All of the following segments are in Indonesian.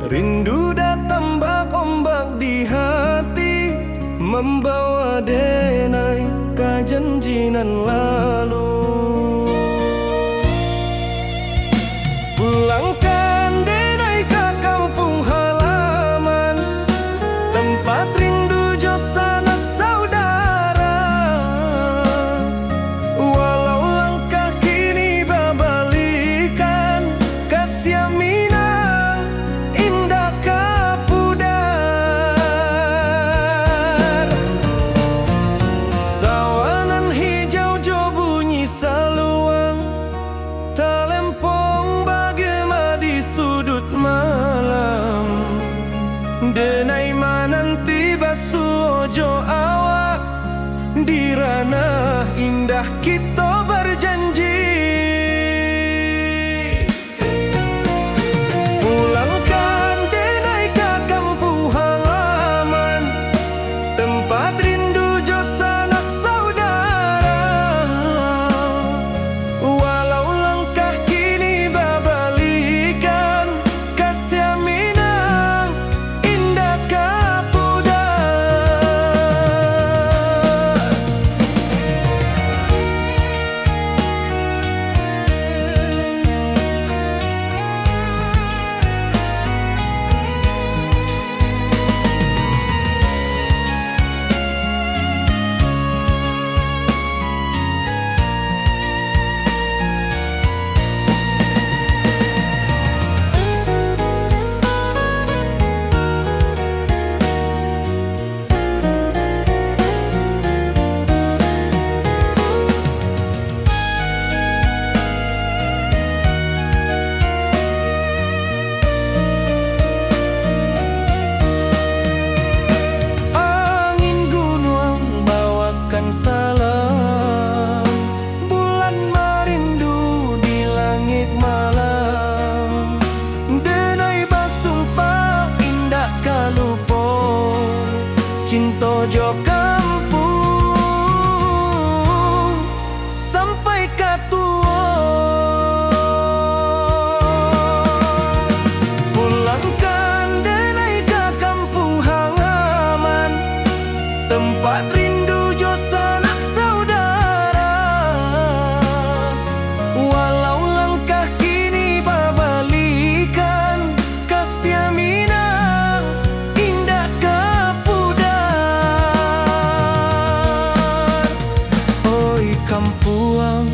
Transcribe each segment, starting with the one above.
Rindu datang ombak di hati, membawa denai kejanjian lalu. Pulangkan denai ke kampung halaman, tempat rindu jo sanak saudara. Walau langkah kini babalikan, kasih Minang indah kapudar. Sawanan hijau jo bunyi saluang, talempong bagema di sudut malam. Denai mananti basuh ojo awak, di ranah indah kita berjanji. Pulangkan denai ke kampung halaman, tempat rindu jo sanak saudara. Walau langkah kini babalikan, kasih Minang indah kapudar. Angin gunung bawakan salam, bulan merindu di langit malam. Denai basumpah indah kalupo, cinta jo kampung sampai katua. Pulangkan denai ke kampung halaman, tempat rindu jo sanak saudara. Walau langkah kini babalikan, kasih Minang indah kapudar. Oi kampuang,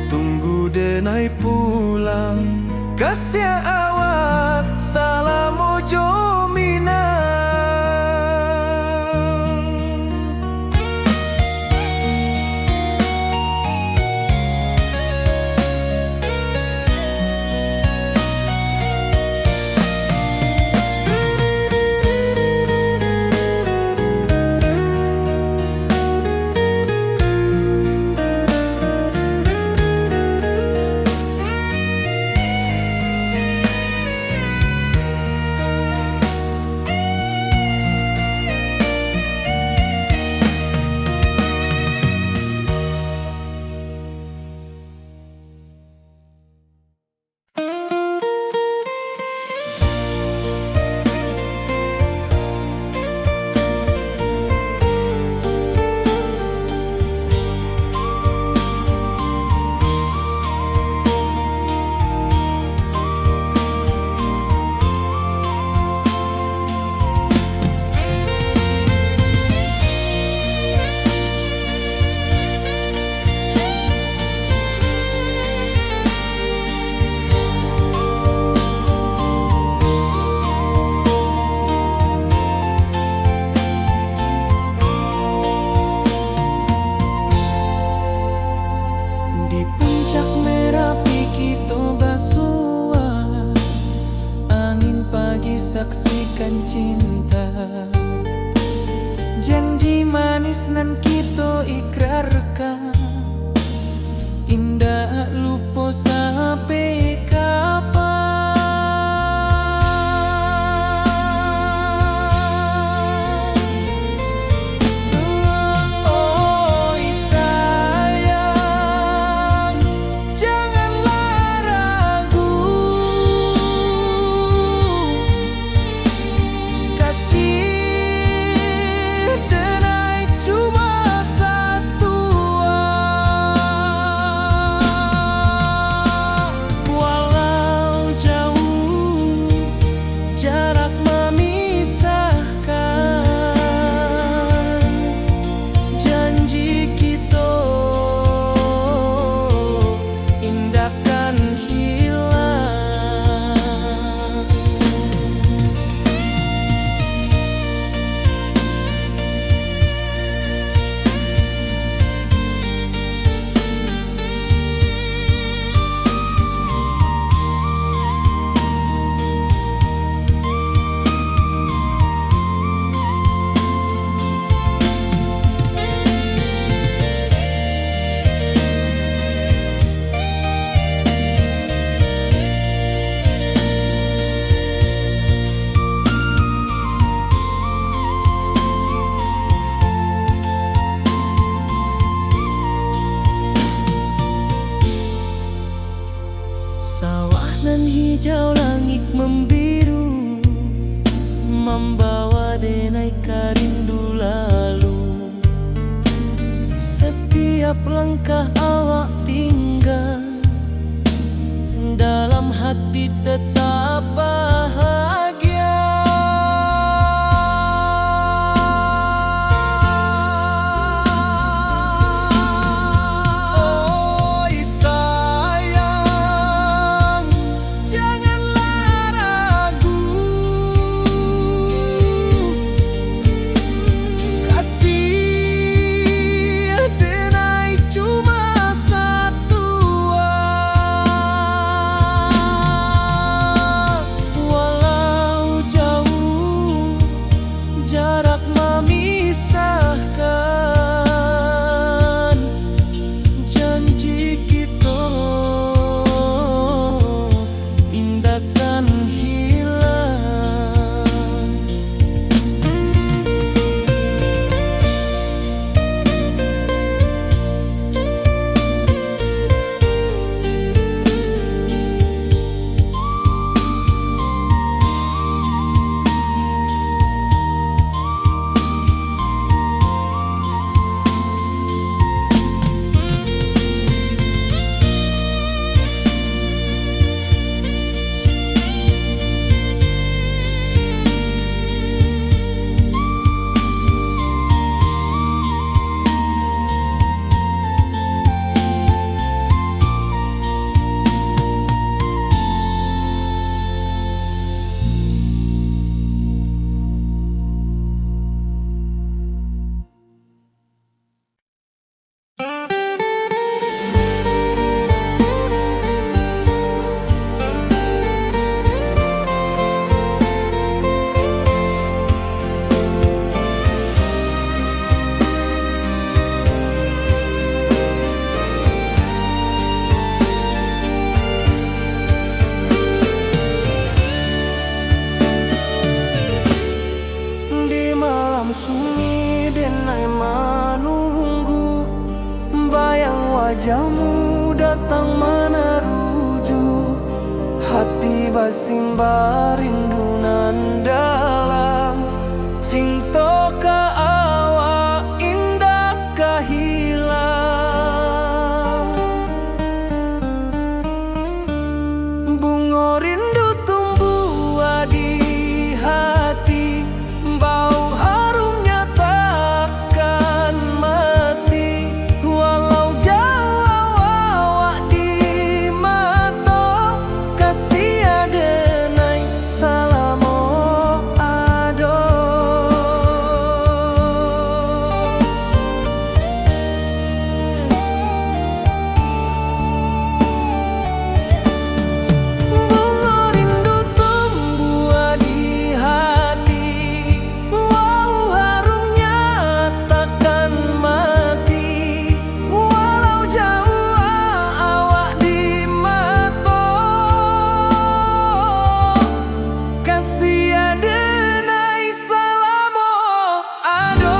tunggu denai pulang, kasih awak salam ojo Minang. Di puncak Merapi kita basua, angin pagi saksikan cinta. Janji manis nan kita ikrarkan, indah lupa sampai kapan. Oi sayang, janganlah ragu. membawa denai rindu lalu. Setiap langkah awak tinggal, dalam hati tetap bahagia. Oi sayang, janganlah ragu, kasih denai cuma satu. Walau jauh jarak memisahkan, janji kita indahkan hilang. Di malam sunyi denai menunggu, bayang wajahmu datang meneruju. Hati basimba rindu nan dalam, cinta ka awak indah ka hilang. Bunga rindu tumbuh di hati, bau harumnya takkan mati. Walau jauh awak di mata, kasih adenai salamo ado. Bunga rindu tumbuh di hati, wow harumnya takkan mati. Walau jauh awak di mata, kasih adenai salamo ado.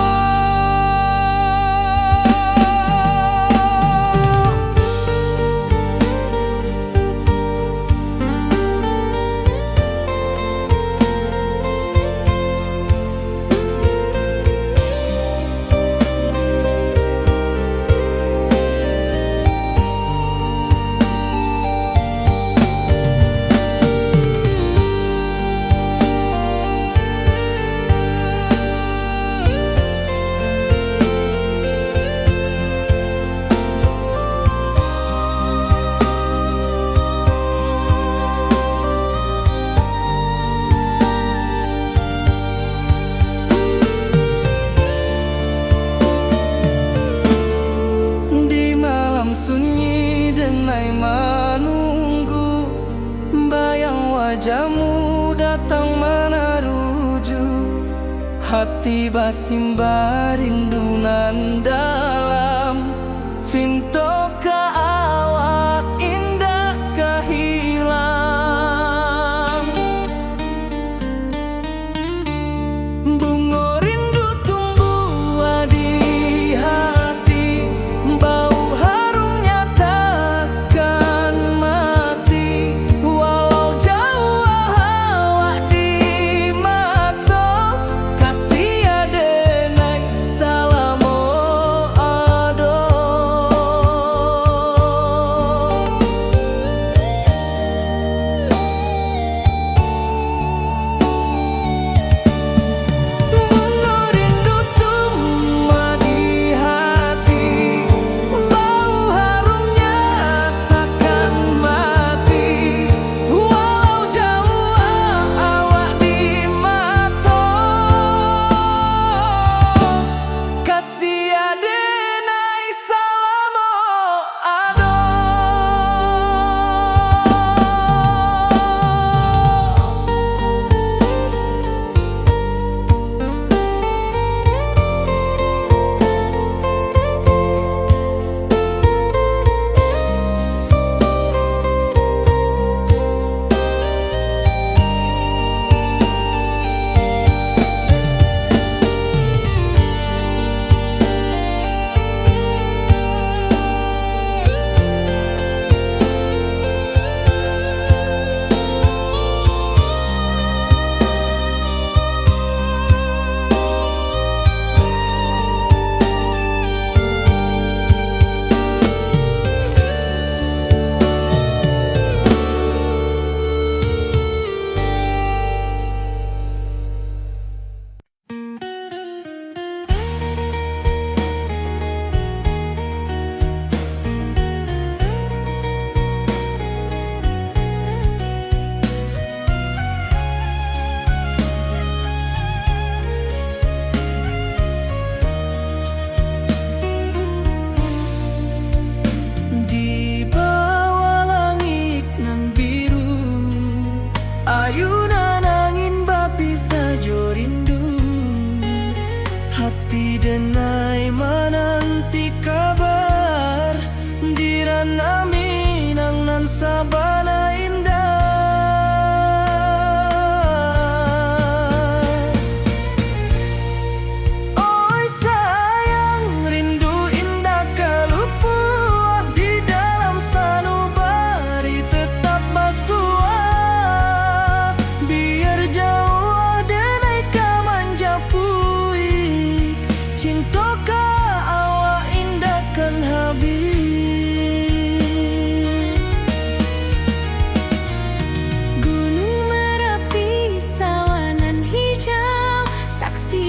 Di malam sunyi denai menunggu, bayang wajahmu datang meneruju. Hati basimba rindu nan dalam, cinta ka awak indah ka hilang. Bunga rindu tumbuh di hati, bau harumnya takkan mati. Walau jauh awak di mata,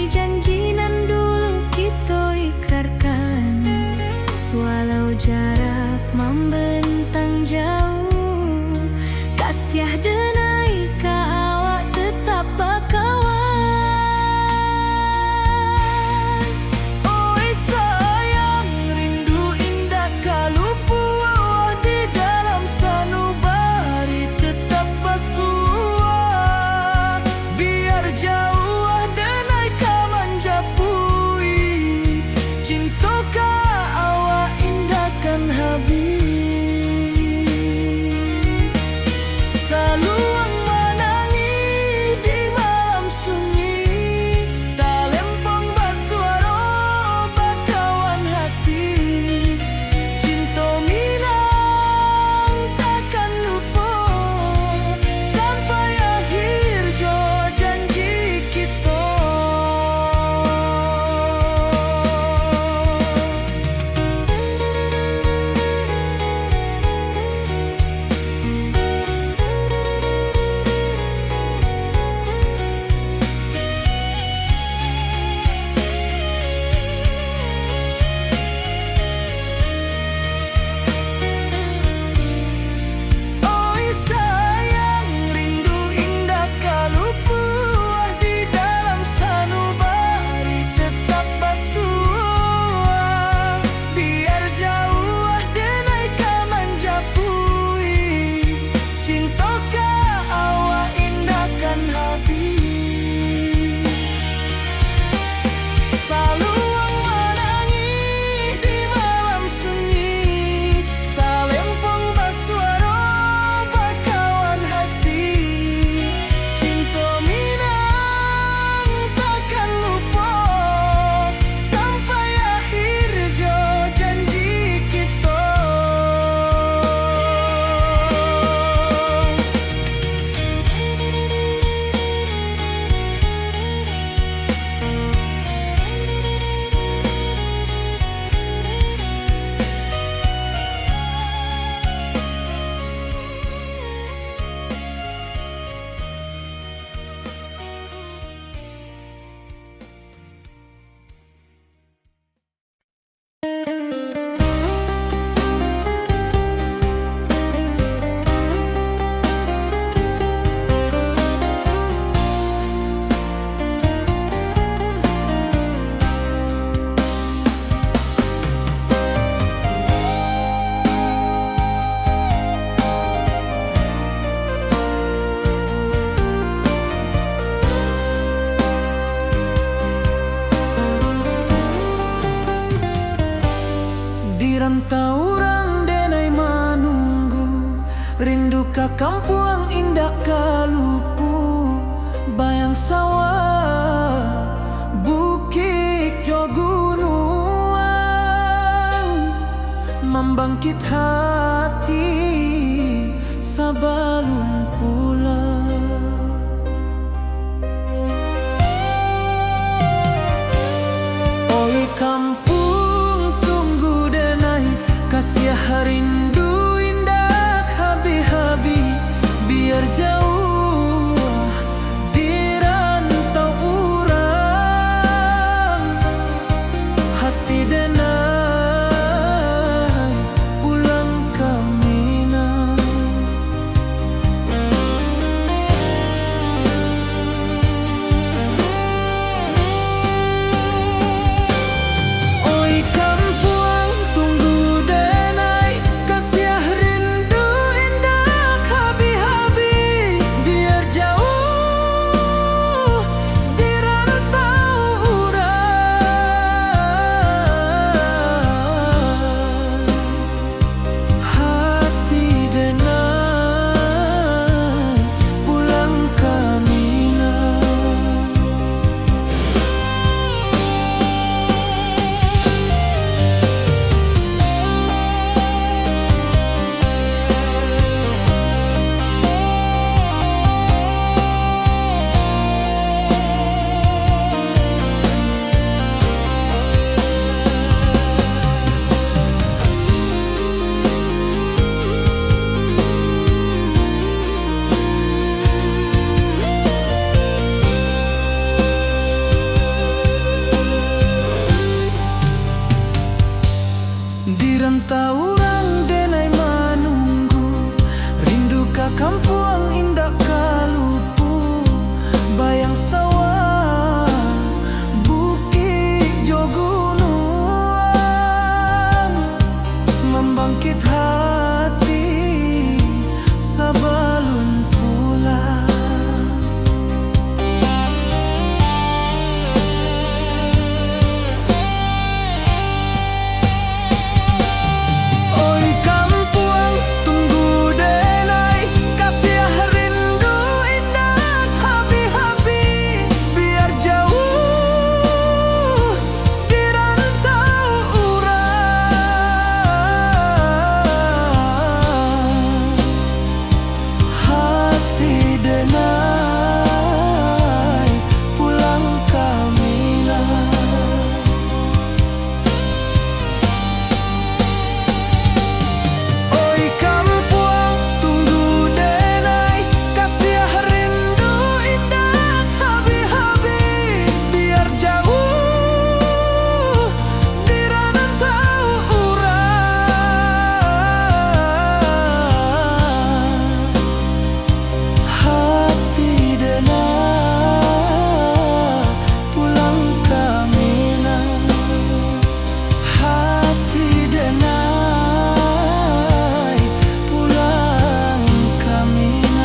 janji nan dulu kita ikrarkan. Walau jarak membentang jauh, kasih denai ka awak tetap bakawan. Oi sayang, rindu indah kalupu di dalam sanubari tetap bersua. Biar jauh denai ka manjapui, cinta ka awak indahkan habis. Saluang menangi di malam sunyi, talempong basuara bakawan hati. Cinta minang takkan lupa sampai akhir jo janji kita. Oi sayang, rindu indah kalupu di dalam sanubari tetap bersua. Biar jauh denai ka manjapui, cinta ka awak indahkan habis. Saluang menangi di malam sunyi, talempong basuara bakawan hati. Cinta minang takkan lupa sampai akhir jo janji kita. Di rantauan denai manunggu, rindu ka kampung indah kalupu. Bayang sawah, bukit jo gunungan, membangkit hati sabalun pulang. Oi kampung tunggu denai, kasih rindu indah habi-habi. Biar jauh di rantau urang, hati denai pulang ke Minang. layang sawah, bukit jo gunung, membangkit hati sabalun pulang. Oi kampung tunggu denai, kasih rindu indah habi-habi, biar jauh di rantau urang. Hati denai pulang kamilah. Oi kampung tunggu denai, kasih rindu indah habi-habi, biar jauh di rantau urang. Hati denai pulang kamilah. Hati denai pulang kamilah.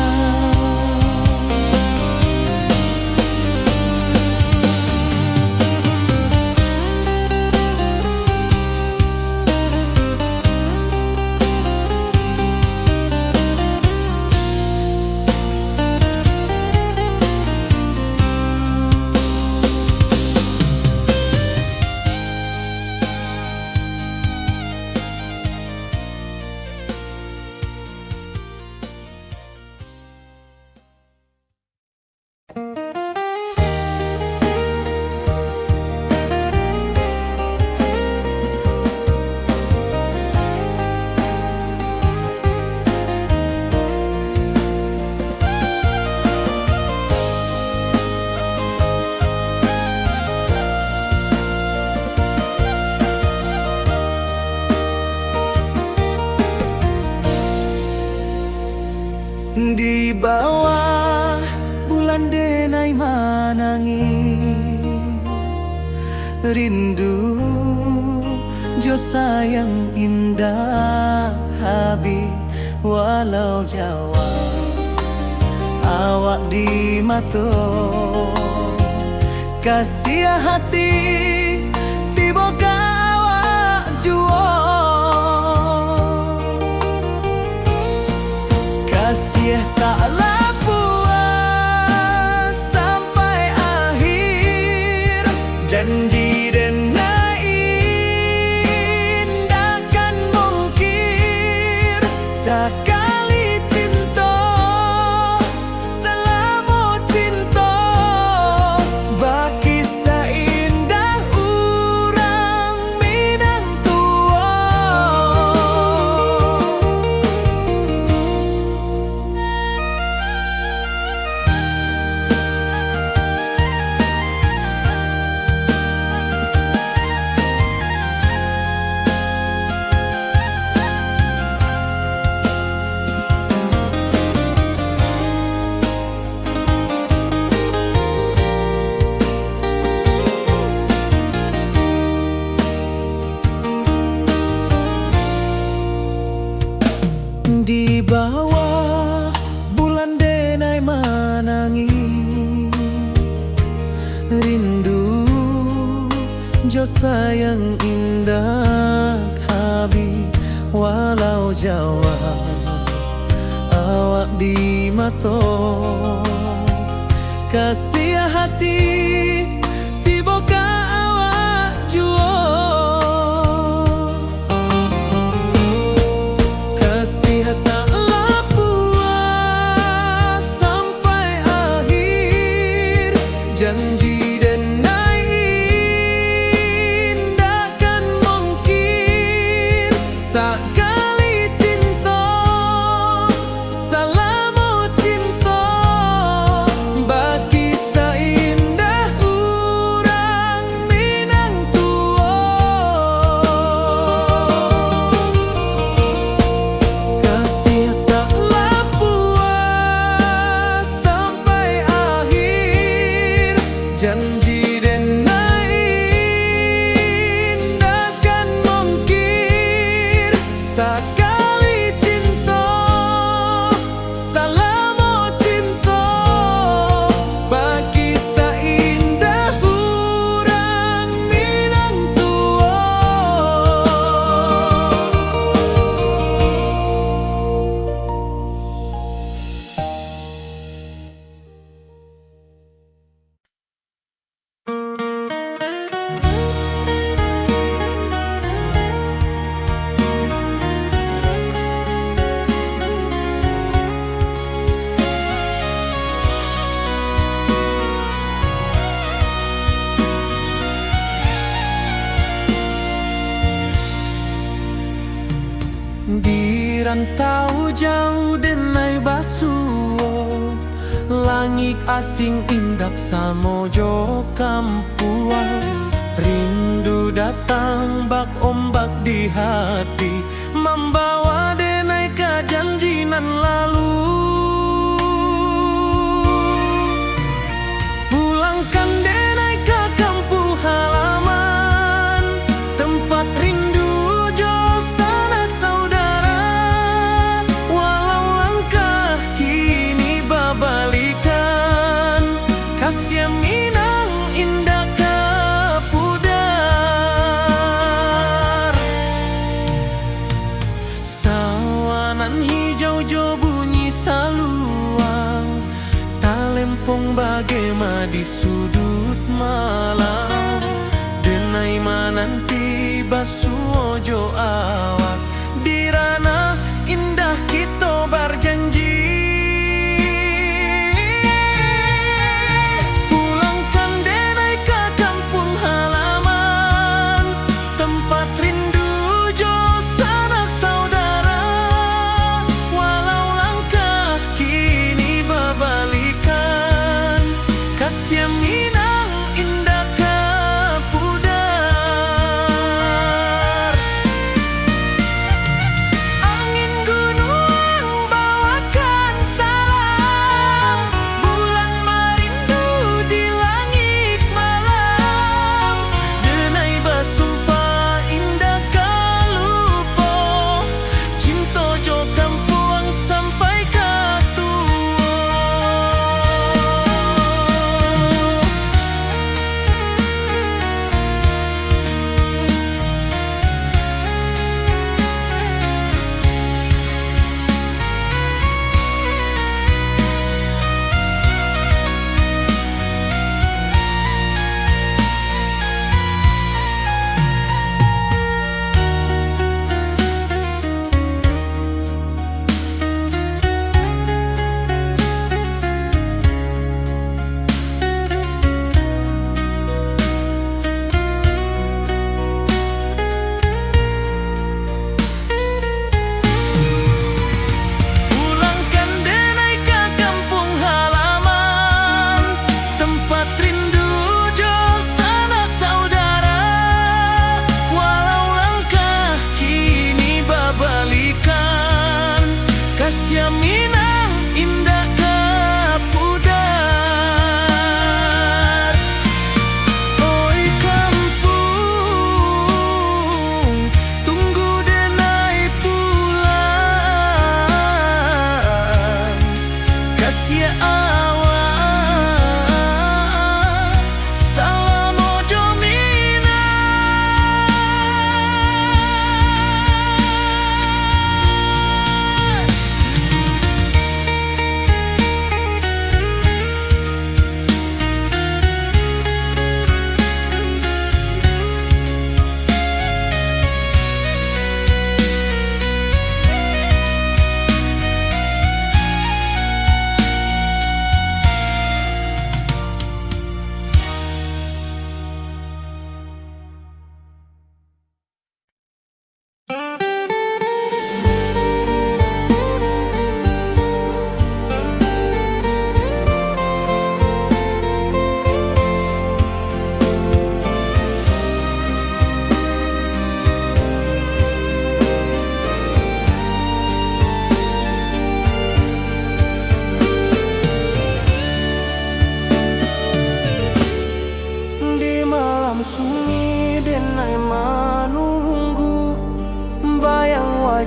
Di bawah bulan denai manangi, rindu jo sayang indah habi, walau Jawa awak di mato, kasih hati tiba ka awak juo. Kasih taklah puas sampai akhir, janji denai indakan mungkir, sekali cinta selama cinta, baki seindah urang Minang tua. Di bawah bulan denai manangi, rindu jo sayang indah habi, walau Jawa awak di mato, kasih hati tiba ka awak juo. Kasih taklah puas sampai akhir, janji denai indakan mungkir, sekali cinta selama cinta, baki seindah urang Minang tua. Kasih taklah puas sampai akhir, Janji denai indah kan mungkir sekali cinta selama cinta bagi seindah urang Minang tua. Di rantau jauh denai basuo, langit asing indak samojo kampuan. Rindu datang bak ombak di hati, membawa denai ke janji nan lalu. Pulangkan denai ke kampung halaman, tempat rindu jo sanak saudara. Walau langkah kini babalikan, kasih Minang indah ke pudar. Sawanan hijau jo bunyi saluang, talempong bagema di sudut malam. Denai mananti basuo jo awak, di ranah indah kita berjanji. Pulangkan denai ke kampung halaman, tempat rindu jo sanak saudara. Walau langkah kini babalikan, kasih Minang indah ke pudar. Angin gunung bawakan salam, bulan merindu di langit malam. Denai basumpah indah kalupo, cinta jo kampuang sampai ke tua.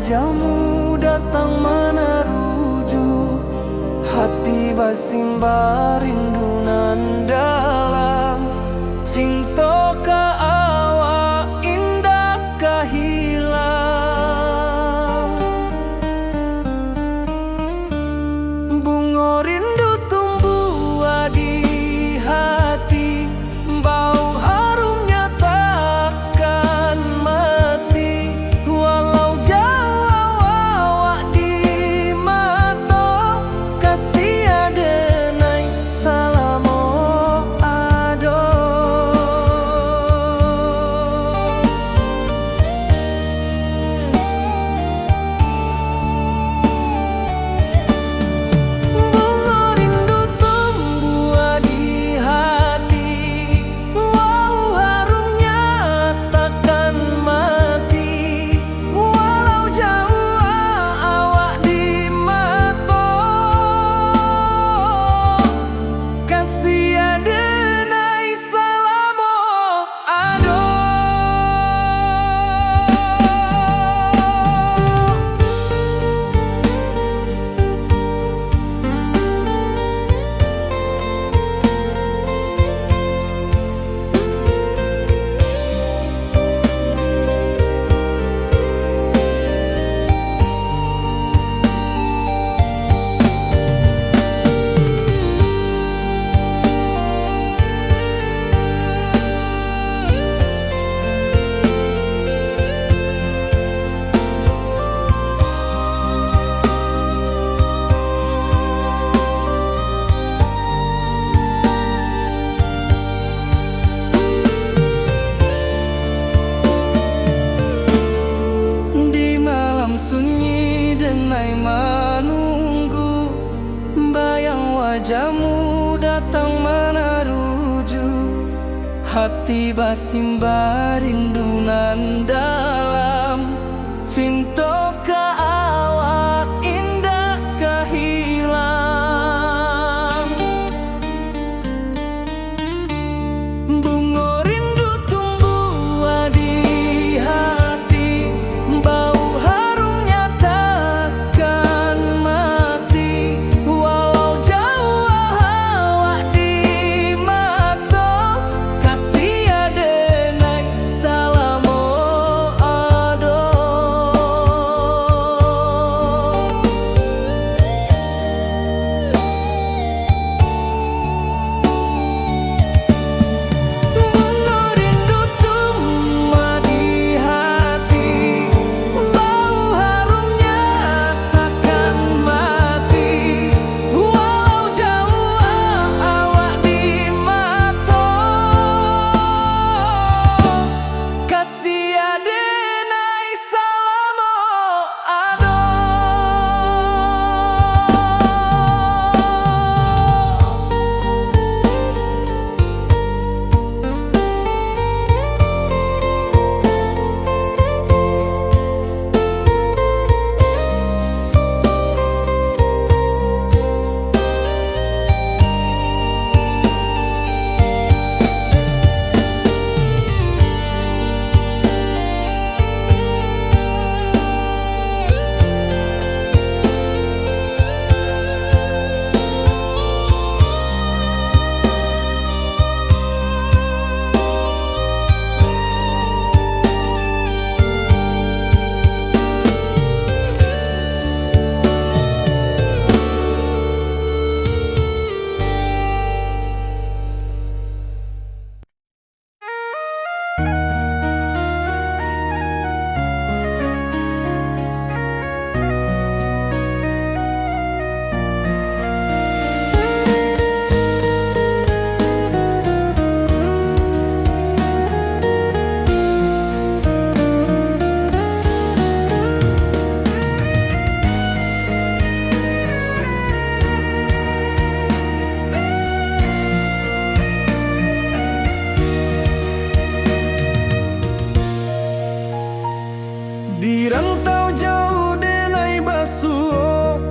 wajahmu datang meneruju, hati basimba rindu nan dalam. Cinta ka awak indah kahilang, bunga rindu tumbuh di hati, bau harumnya takkan mati. Walau jauh awak di mata, kasih adenai salamo ado. Bunga rindu tumbuh di hati, wow harumnya takkan mati. Walau jauh awak di mata, kasih adenai salamo ado. Di malam sunyi denai menunggu, bayang wajahmu datang meneruju, hati basimba rindu nan dalam. Cinta ka awak indah kahilang, bunga rindu tumbuh di hati, bau harumnya takkan mati. Walau jauh awak di mata, kasih adenai salamo ado. Bunga rindu tumbuh di hati, bau harumnya takkan mati. Walau jauh awak di mata, kasih adenai salamo ado. Di rantau jauh denai basuh,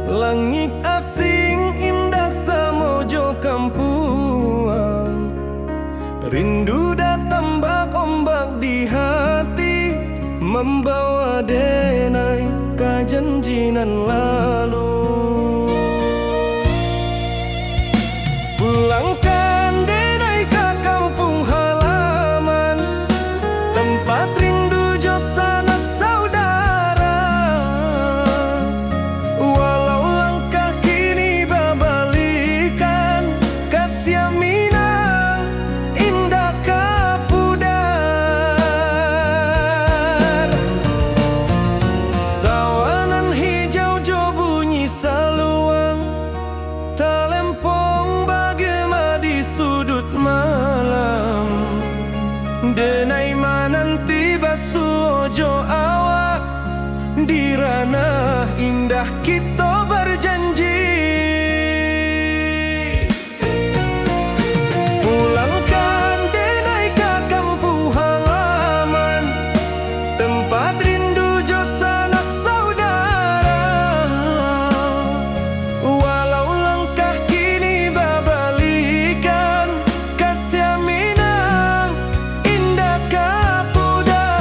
langit asing indah samojo kampuang. Rindu datang bak ombak di hati, membawa denai ka janjinan lalu. Pulangkan denai ke kampung halaman, tempat rindu jo sanak saudara. Walau langkah kini babalikan, kasih Minang indah kapudar. Sawanan hijau jo bunyi saluang, talempong bagema di sudut malam. Denai mananti basuh ojo awak, di ranah indah kita berjanji. Pulangkan denai ke kampung halaman, tempat rindu jo sanak saudara. Walau langkah kini babalikan, kasih Minang indah kapudar.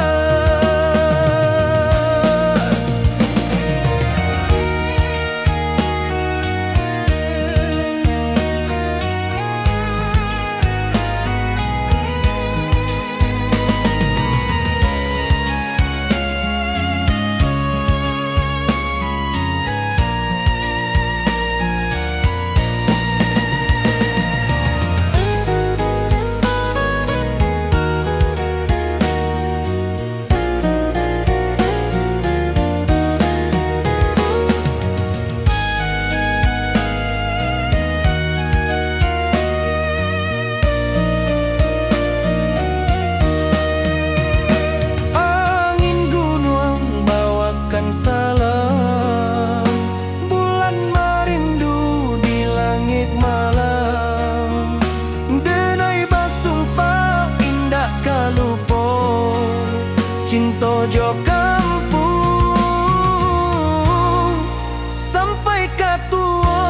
Angin gunung bawakan salam, bulan merindu di langit malam. Denai basumpah indah kalupo, cinta jo kampung sampai katua.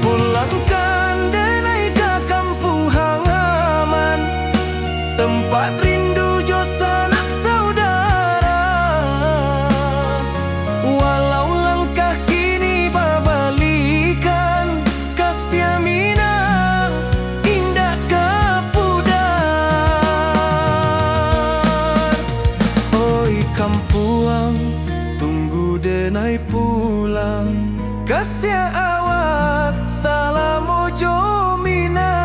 Pulangkan denai ke kampung halaman, tempat rindu jo sanak saudara. Walau langkah kini babalikan, kasih Minang indah kapudar. Oi kampuang, tunggu denai pulang, kasih awak salam ojo Minang.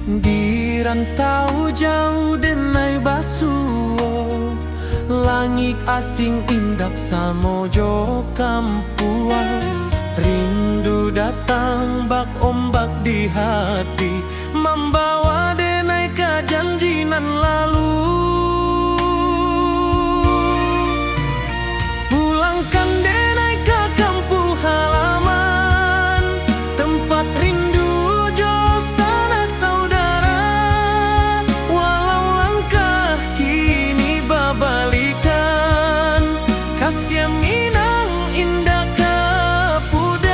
Di rantau jauh denai basuh, langit asing indak samojo kampuang. Rindu datang bak ombak di hati, membawa denai ke janjinan lalu. Pulangkan denai ke kampung halaman, tempat rindu jo sanak saudara. Walau langkah kini babalikan, kasih Minang indah kapudar.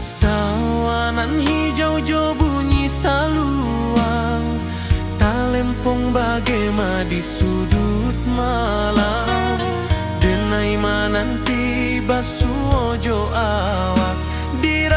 Sawanan hijau jo bunyi saluang, talempong bagema di sudut malam. Denai mananti basuh ojo awak, di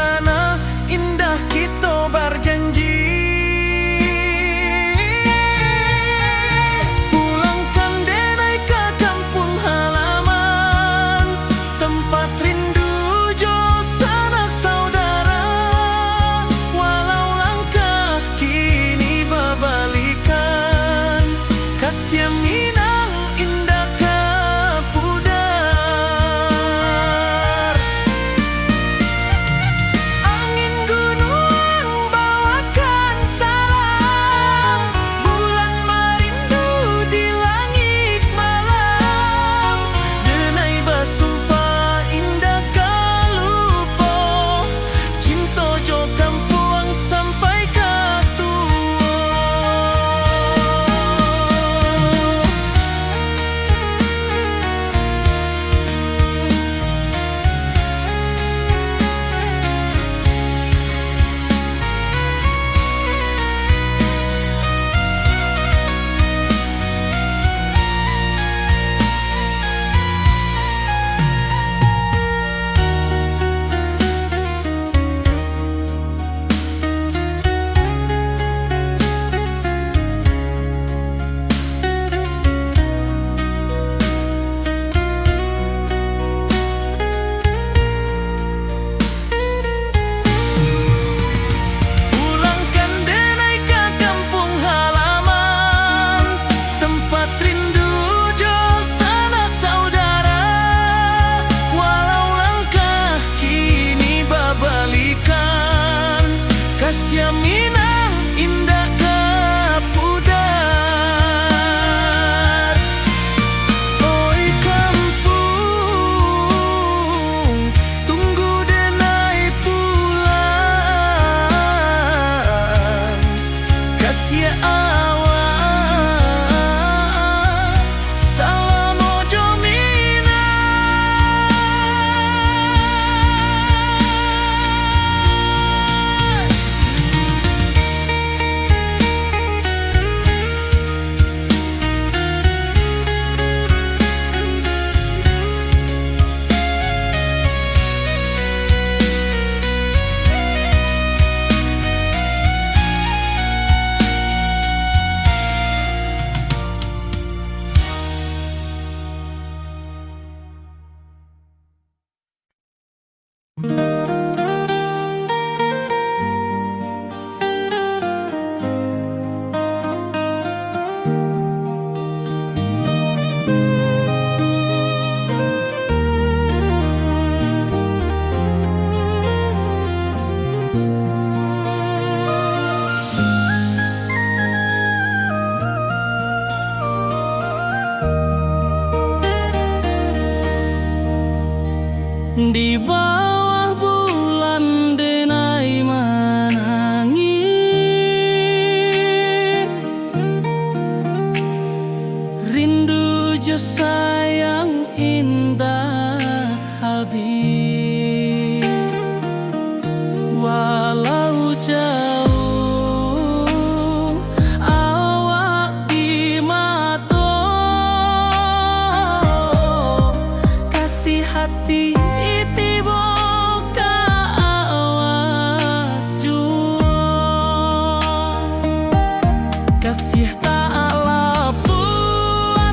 Di bawah bulan denai menangi, rindu jo sayang indah habis. Walau jauh awak di mata, kasih hati tiba ka awak jua. Kasih tak lapu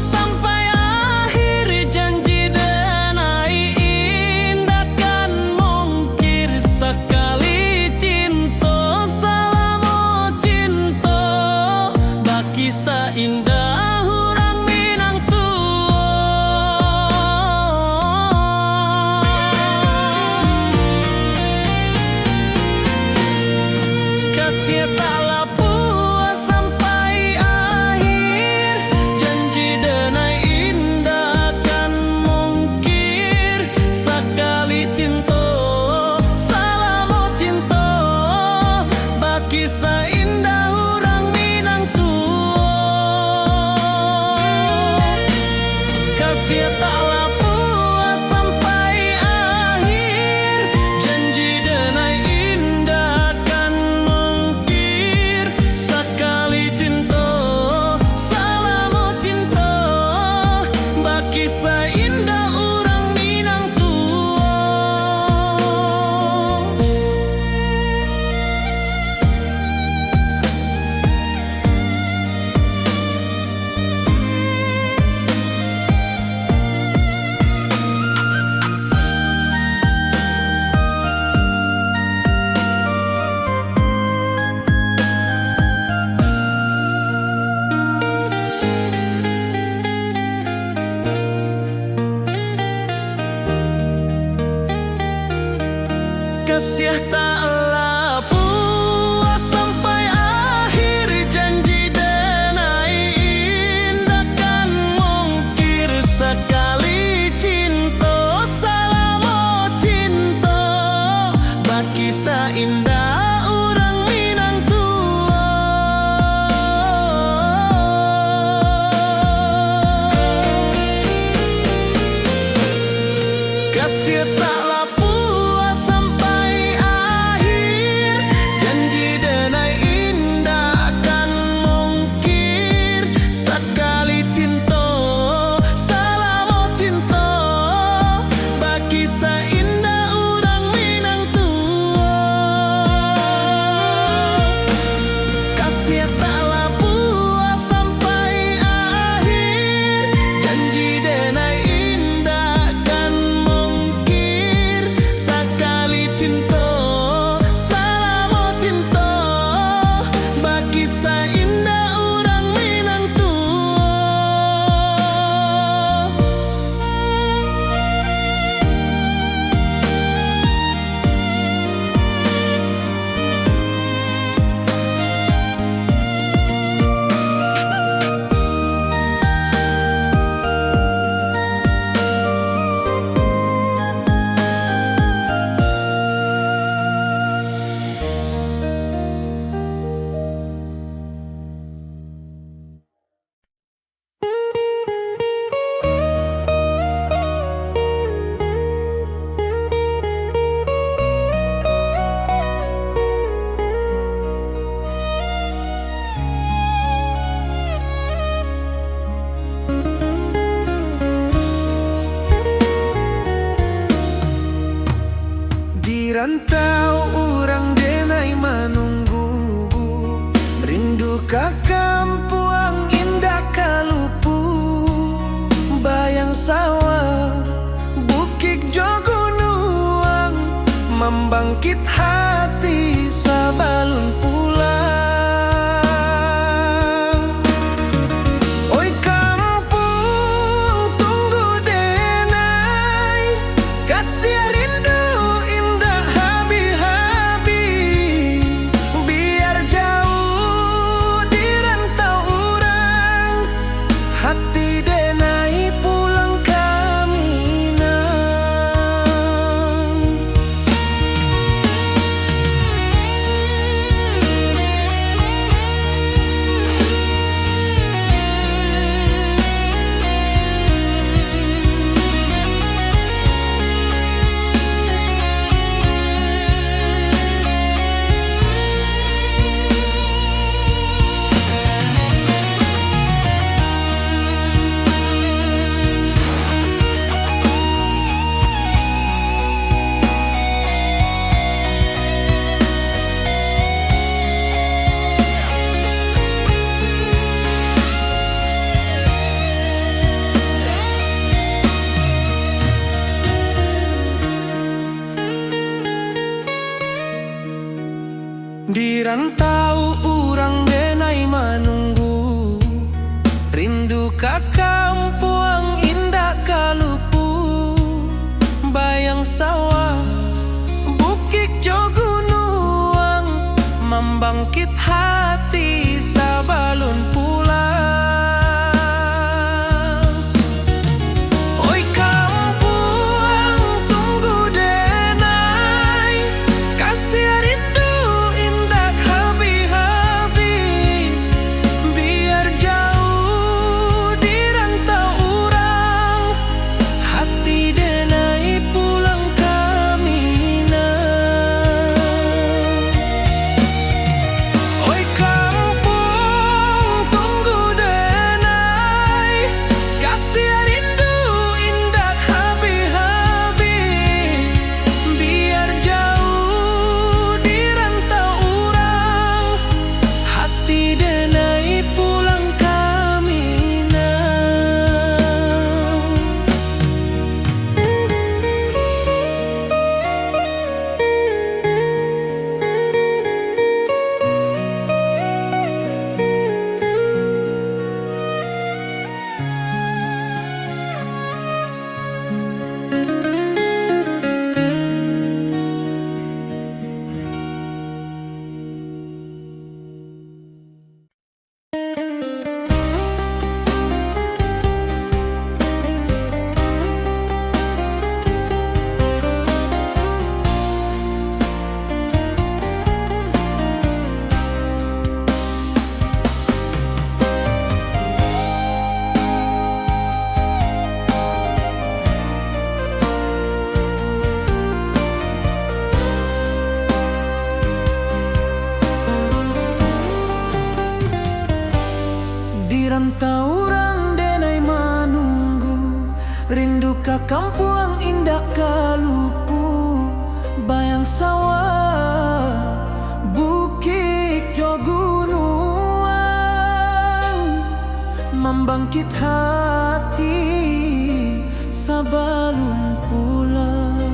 sampai akhir, janji denai indah kan mungkir. Sekali cinta selama cinta, baki seindah orang Minang kasih taklah puas sampai akhir, janji denai indah kan mungkir. Sekali cinta selama cinta, baki seindah orang Minang kasih taklah puas sampai akhir, janji denai indah kan mungkir. Sekali cinta selama cinta, baki seindah orang Minang kasih taklah puas sampai akhir, janji denai indah kan mungkir. Sekali cinta selama cinta, baki seindah orang Minang kasih taklah puas sampai akhir, janji denai indah kan mungkir. Sekali cinta selama cinta, baki seindah orang Minang kasih taklah puas sampai akhir, janji denai indah kan mungkir. Sekali cinta selama cinta, baki seindah orang Minang Di rantau orang denai menunggu, rindu ka kampung indah kalupu. Bayang sawah, bukit jo gunung, membangkit hati sabalun pulang. Oi kampung tunggu denai, kasih rindu indah habi-habi. Biar jauh di rantau orang, hati denai pulang ke Minang. rindu ka kampung indah kalupu, bayang sawah, bukit jo gunung, membangkit hati sebelum pulang.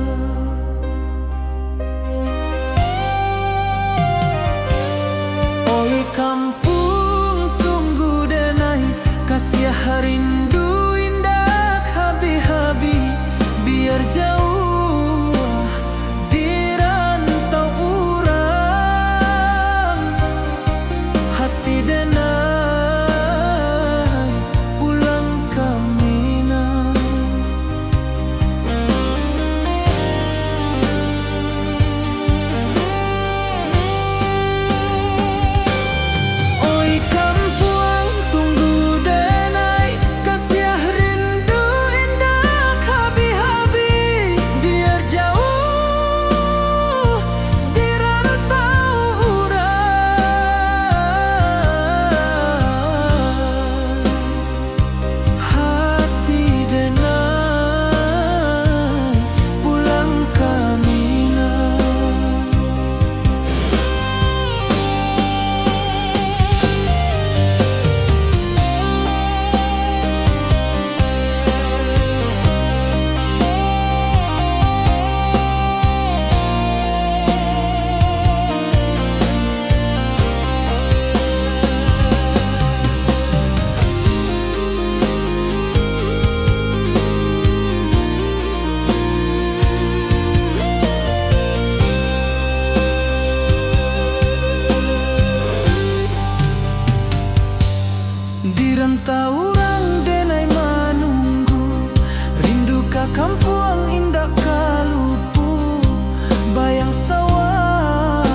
Oi kampung tunggu denai, kasih rindu indah habi-habi, biar jauh di rantau urang, hati denai pulang ke Minang. Oi kampung tunggu denai, kasih rindu indah habi-habi, biar jauh di rantau urang, hati denai pulang ke Minang. Di rantau urang denai menunggu, rindu ka kampung indah kalupu, bayang sawah,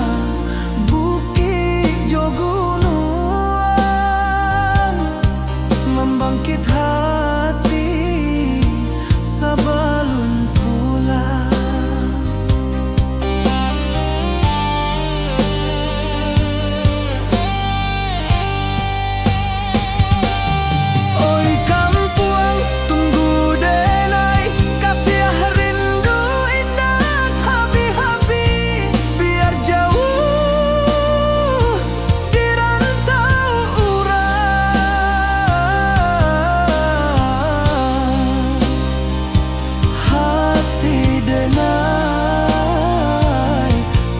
bukit jo gunung, membangkit hati sebelum pulang. Oi kampung tunggu denai, kasih rindu indah habi-habi, biar jauh di rantau urang, hati denai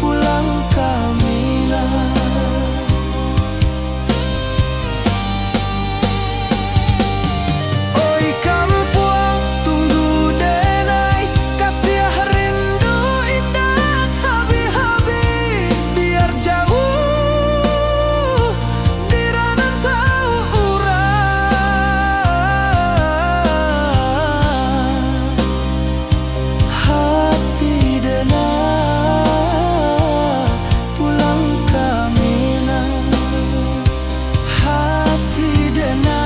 pulang ke Minang. Oi kampung tunggu denai, kasih rindu indah habi-habi, biar jauh di rantau urang, hati denai pulang ke Minang, hati denai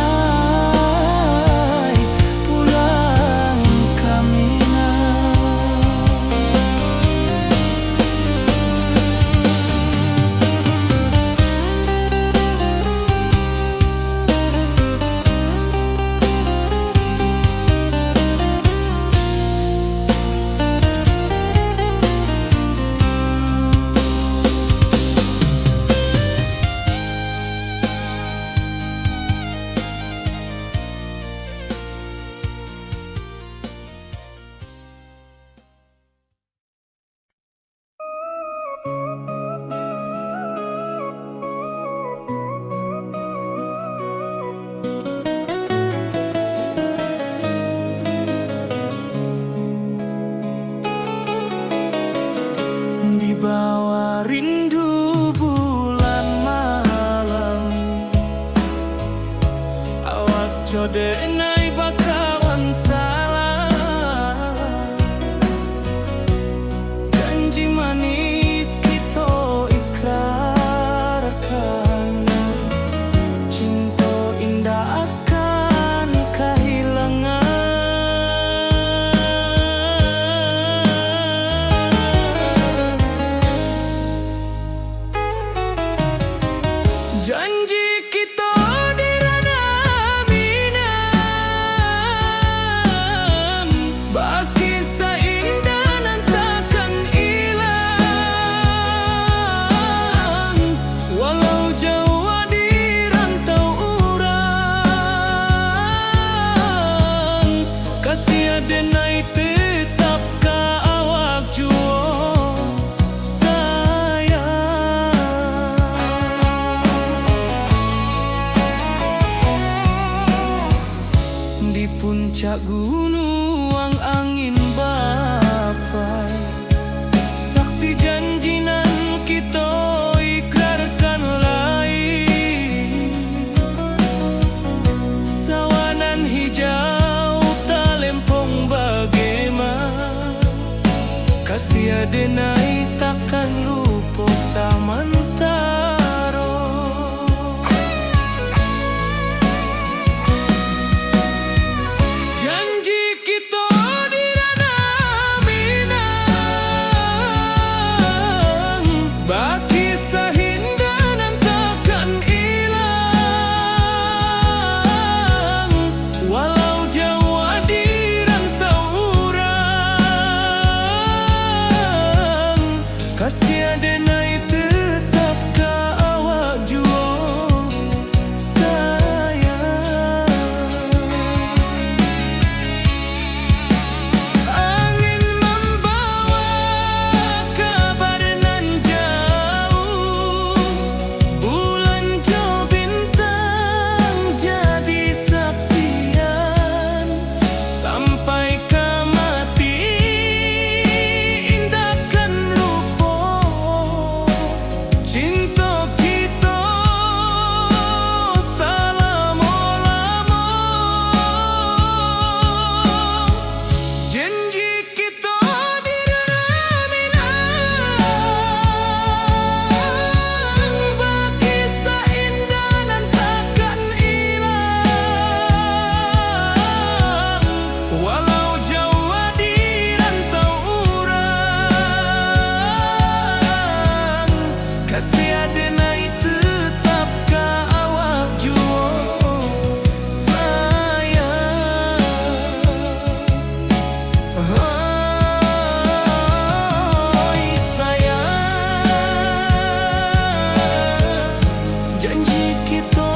pulang ke Minang. Di bawah rindu bulan malam, awak jo denai bakawan salah, janji manis kita ikrarkan, cinta indah akan kehilangan. Tuang angin bapai, saksi janjinan kita ikrarkan lain. Sawanan hijau talempong bagaimana, kasih adenai takkan lupa samantaro. Janji kita di ranah Minang, baki sahindanan takkan hilang. Walau jauh di rantau urang, kasih adenai tetap ka awak jua sayang. Angin membawa kabar nan jauh, bulan jo bintang jadi saksian. Sampai ke mati indahkan lupa cinta kita selama-lama. Janji kita di ranah Minang, baki seindah dan takkan hilang. Walau jauh di rantau urang, kasih adenai tetap ka awak jua sayang. Oi sayang, janji kita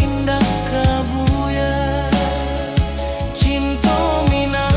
indah kabuya, cinta Minang.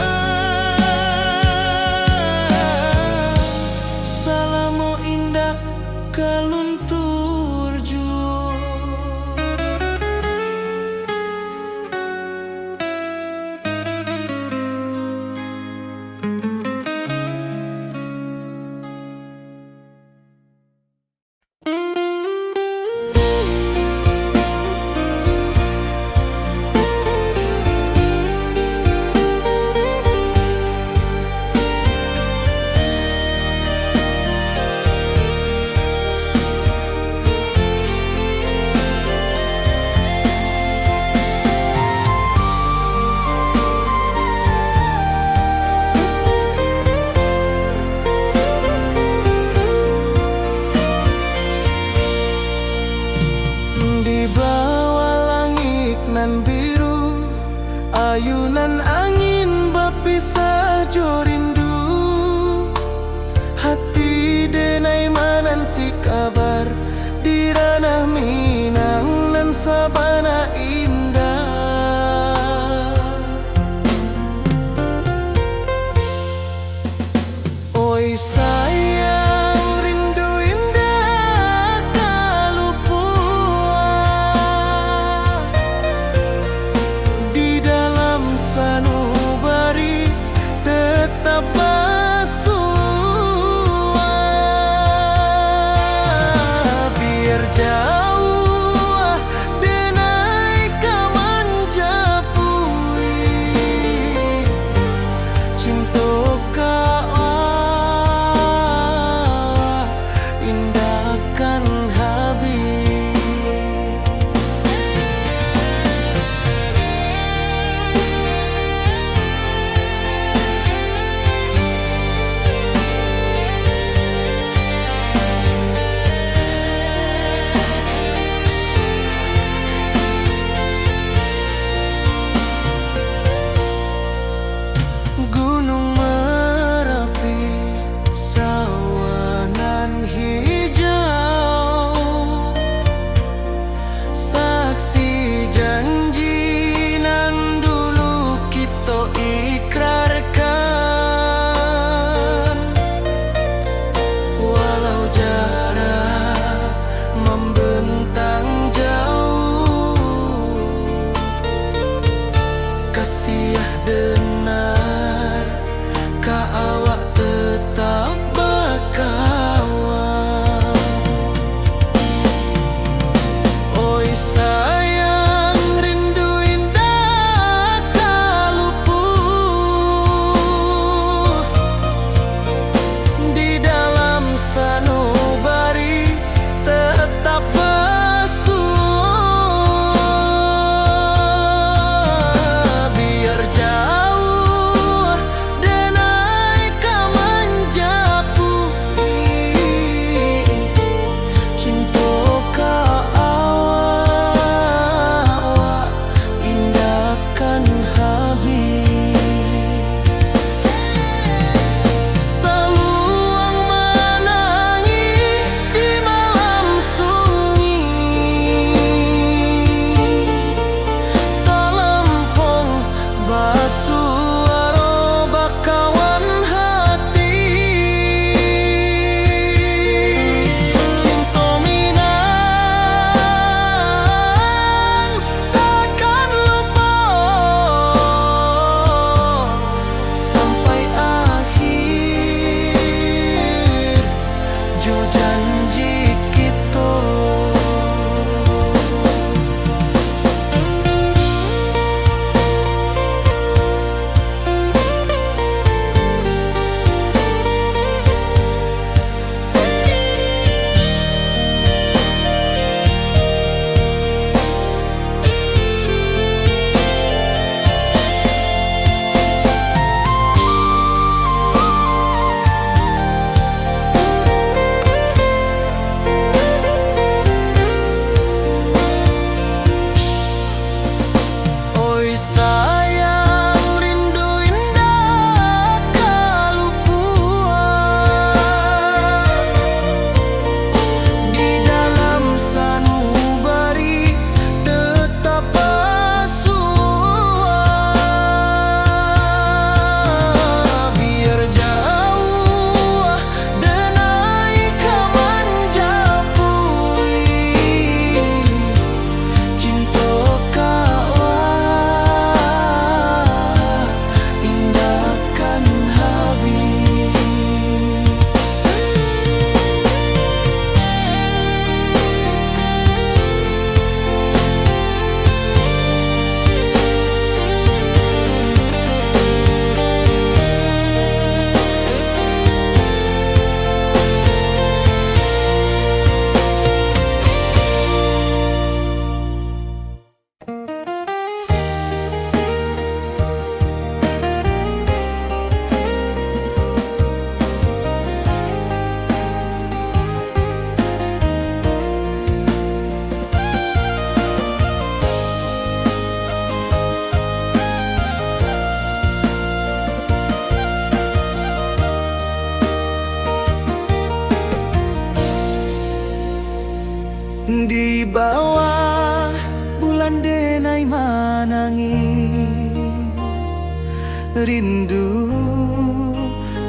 rindu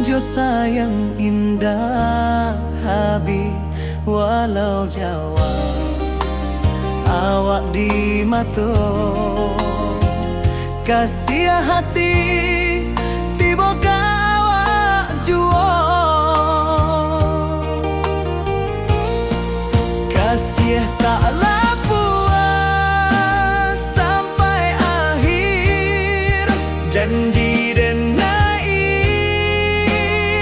jo sayang indah habi walau Jawa awak di mato kasih hati tiba awak juo kasih taklah puas sampai akhir janji dan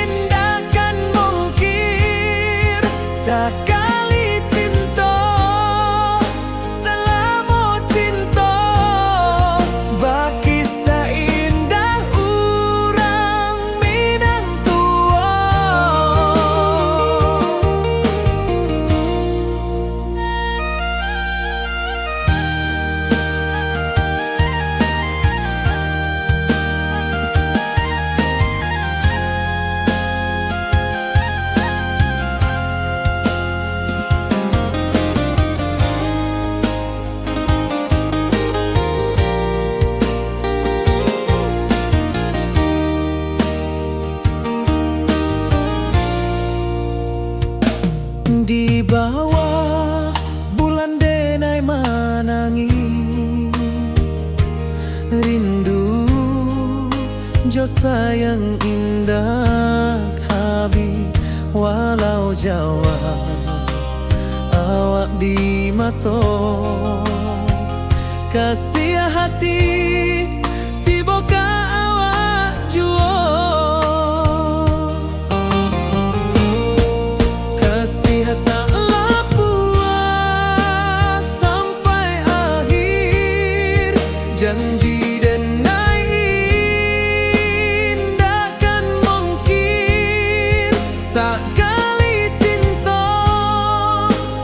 indahkan mungkir sekali cinta selama cinta baki seindah urang Minang tua. Di bawah bulan denai manangi rindu jo sayang indah habi walau Jawa awak di mato kasih hati tiba ka awak juo taklah puas sampai akhir janji dan indahkan mungkir sekali cinta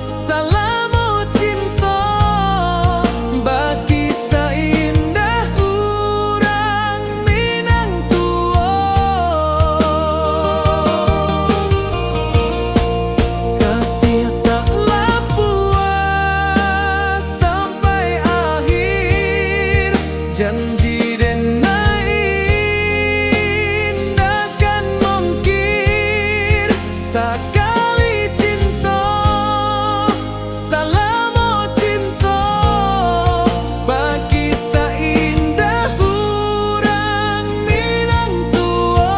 selama cinta baki seindah urang Minang tua. Kasih taklah puas sampai akhir janji dan indahkan mungkir sekali cinta selama cinta baki seindah urang Minang tua.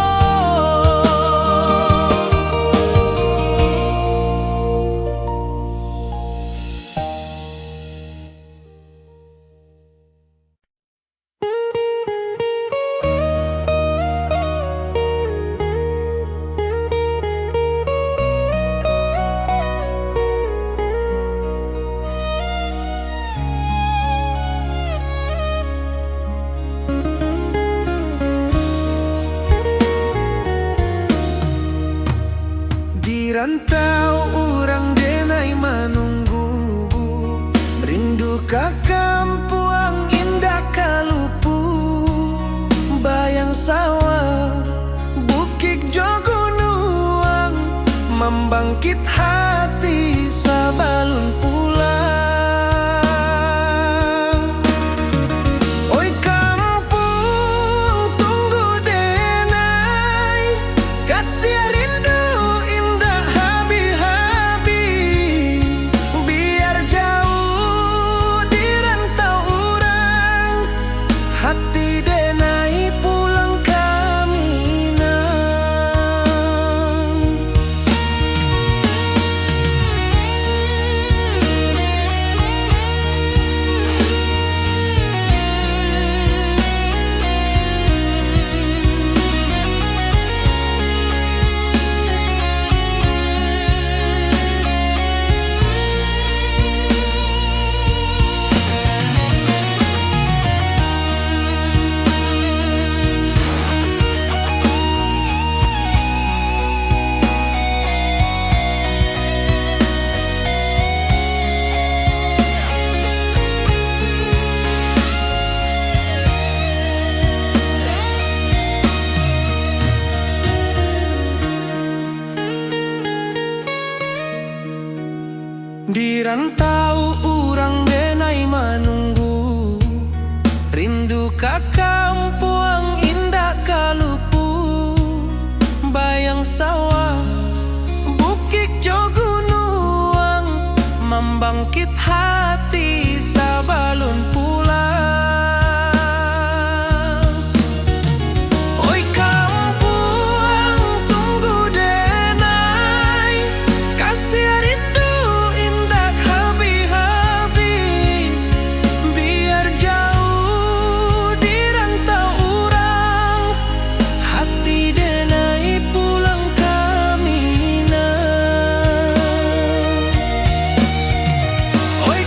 Di rantau orang denai menunggu rindu ka kampuang indah kalupu bayang sawah bukit jo gunung membangkit hati sabalun pulang. Oi kampung tunggu denai kasih rindu indah habi-habi biar jauh di rantau urang hati denai pulang ke Minang. Di rantau urang denai menunggu rindu ka kampuang indah bangkit hati sabalun pulang. Oi kampung tunggu denai, kasih rindu indah habis-habis. Biar jauh di rantau urang, hati denai pulang ke Minang. Oi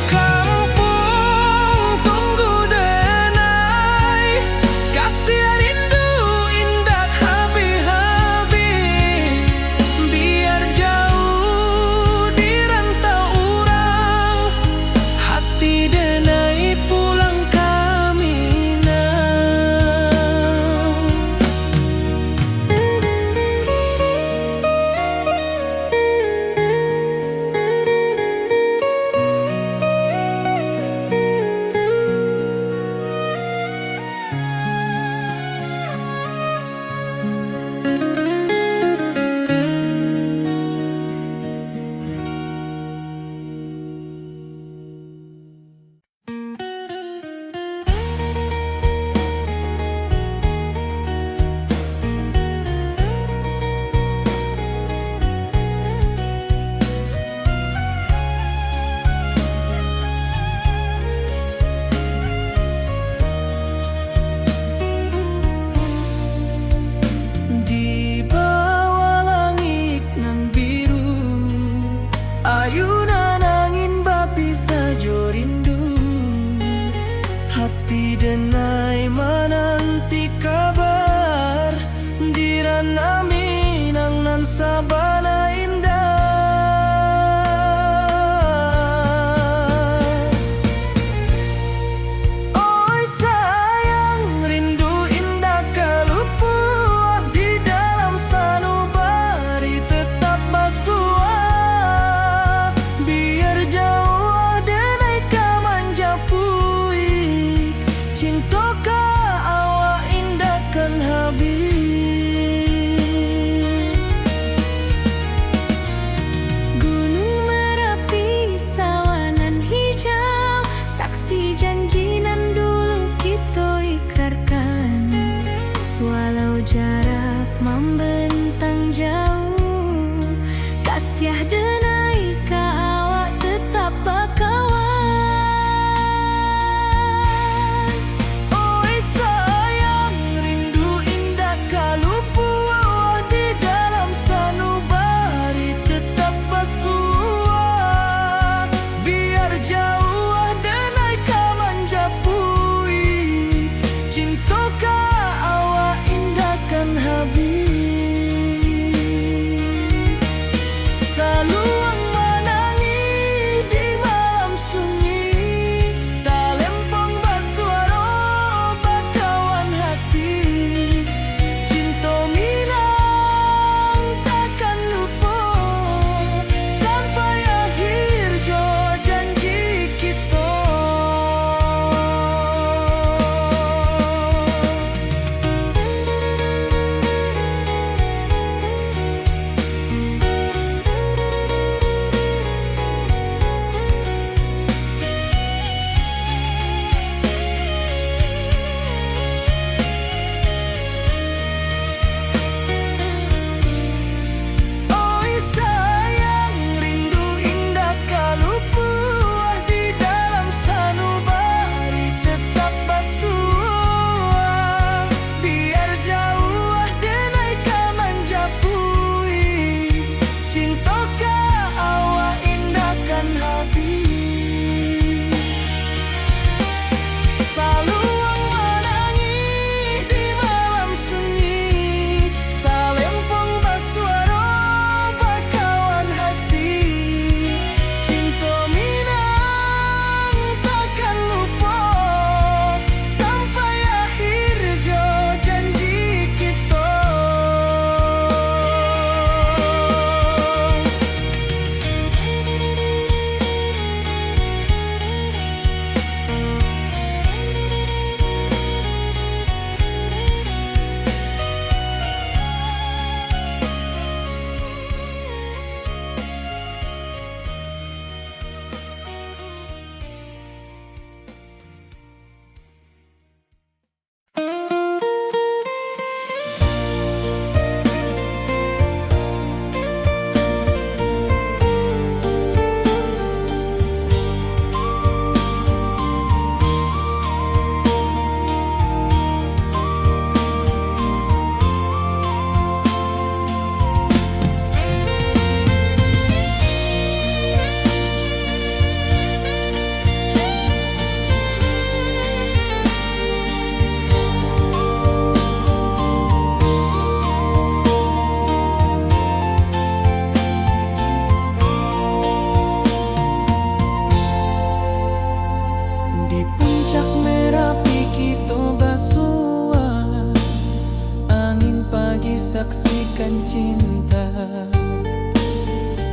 saksikan cinta.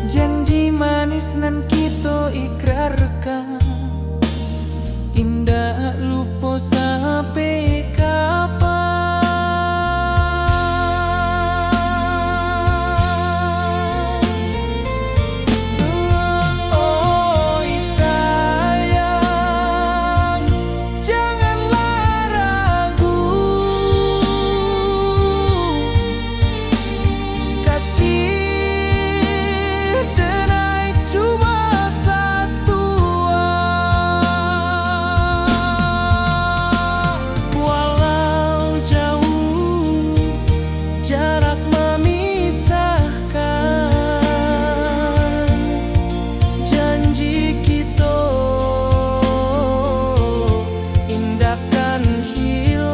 Janji manis nan kita ikrarkan, indah lupa sampai kapan. Oi sayang, janganlah ragu, kasih denai cuma satu. Walau jauh jarak memisahkan, janji kita indahkan hilang.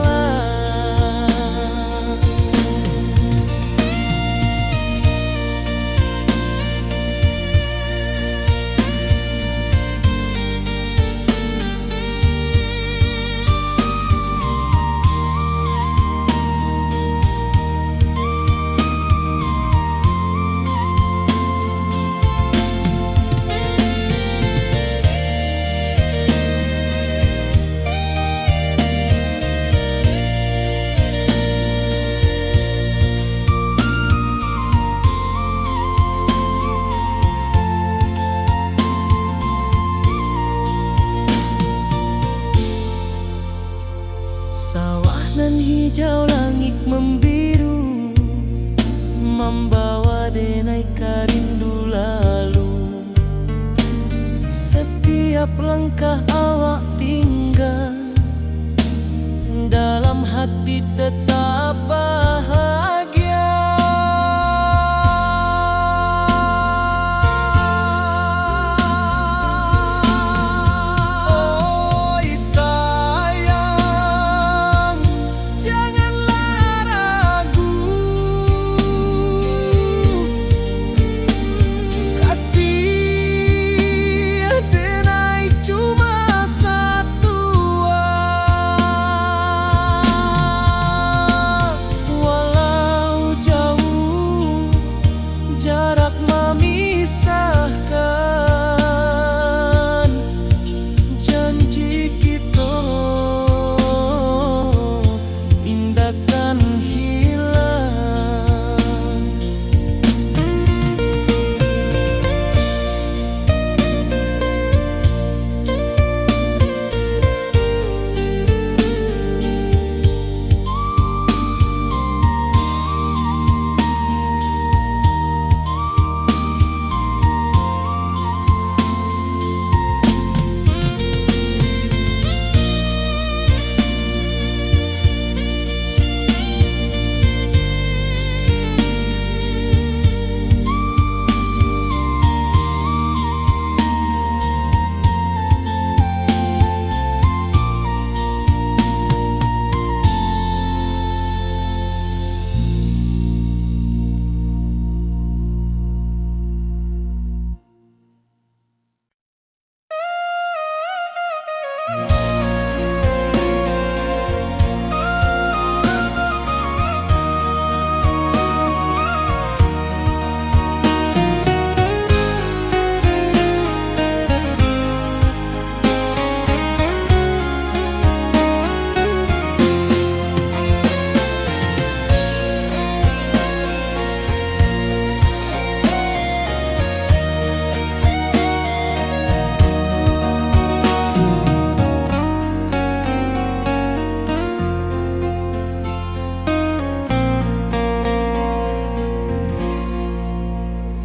Sawah nan hijau, langit membiru, membawa denai karindu lalu. Setiap langkah awak tinggal, dalam hati tetap bahagia. Oi sayang, janganlah ragu, kasih denai cuma satu. Walau jauh jarak memisahkan, janji kita indahkan hilang.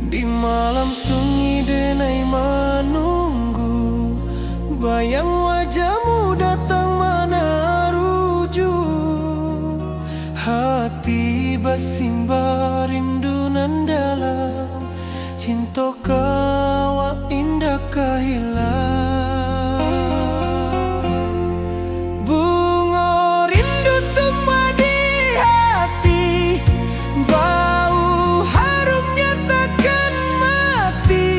Di malam sunyi denai menunggu, bayang wajahmu datang mana rujuk. Hati bersimbar rindu nan dalam, cinta kau indah kehilang. Bunga rindu tumbuh di hati, bau harumnya takkan mati.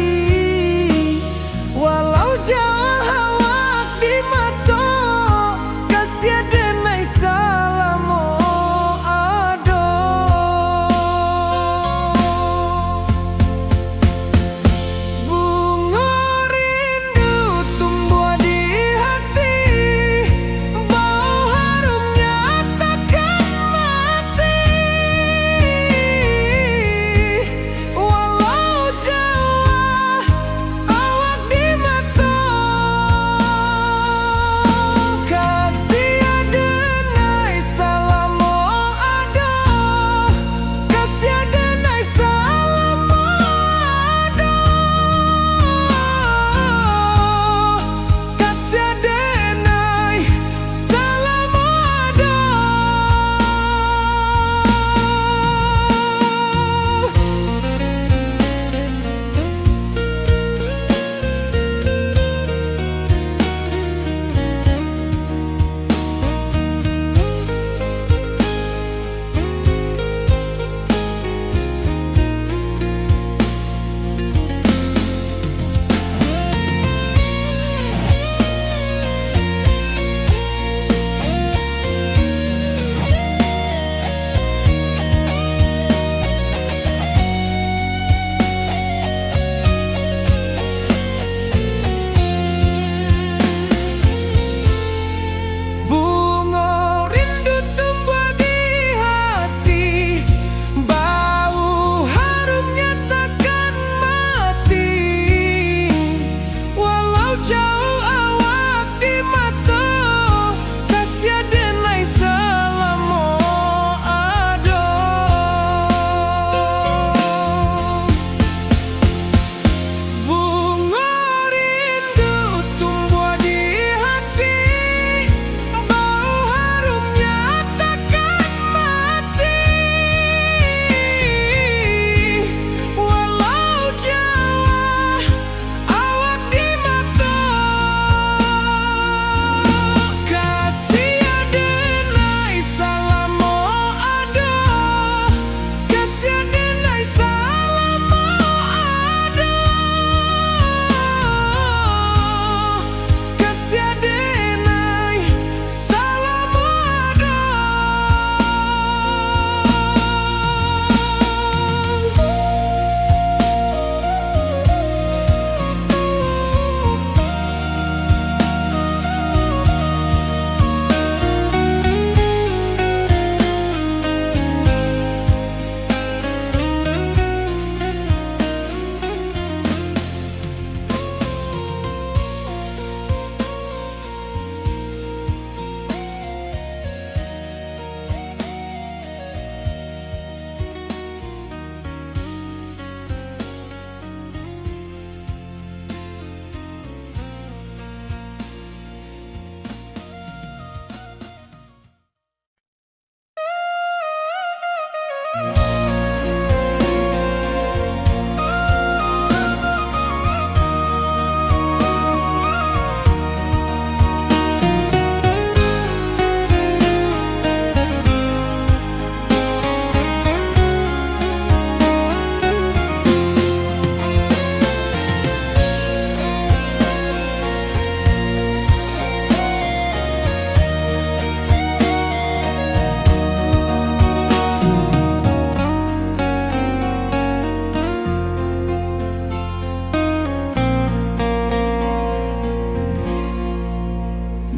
Walau jauh awak di mata, kasih denai salam ado.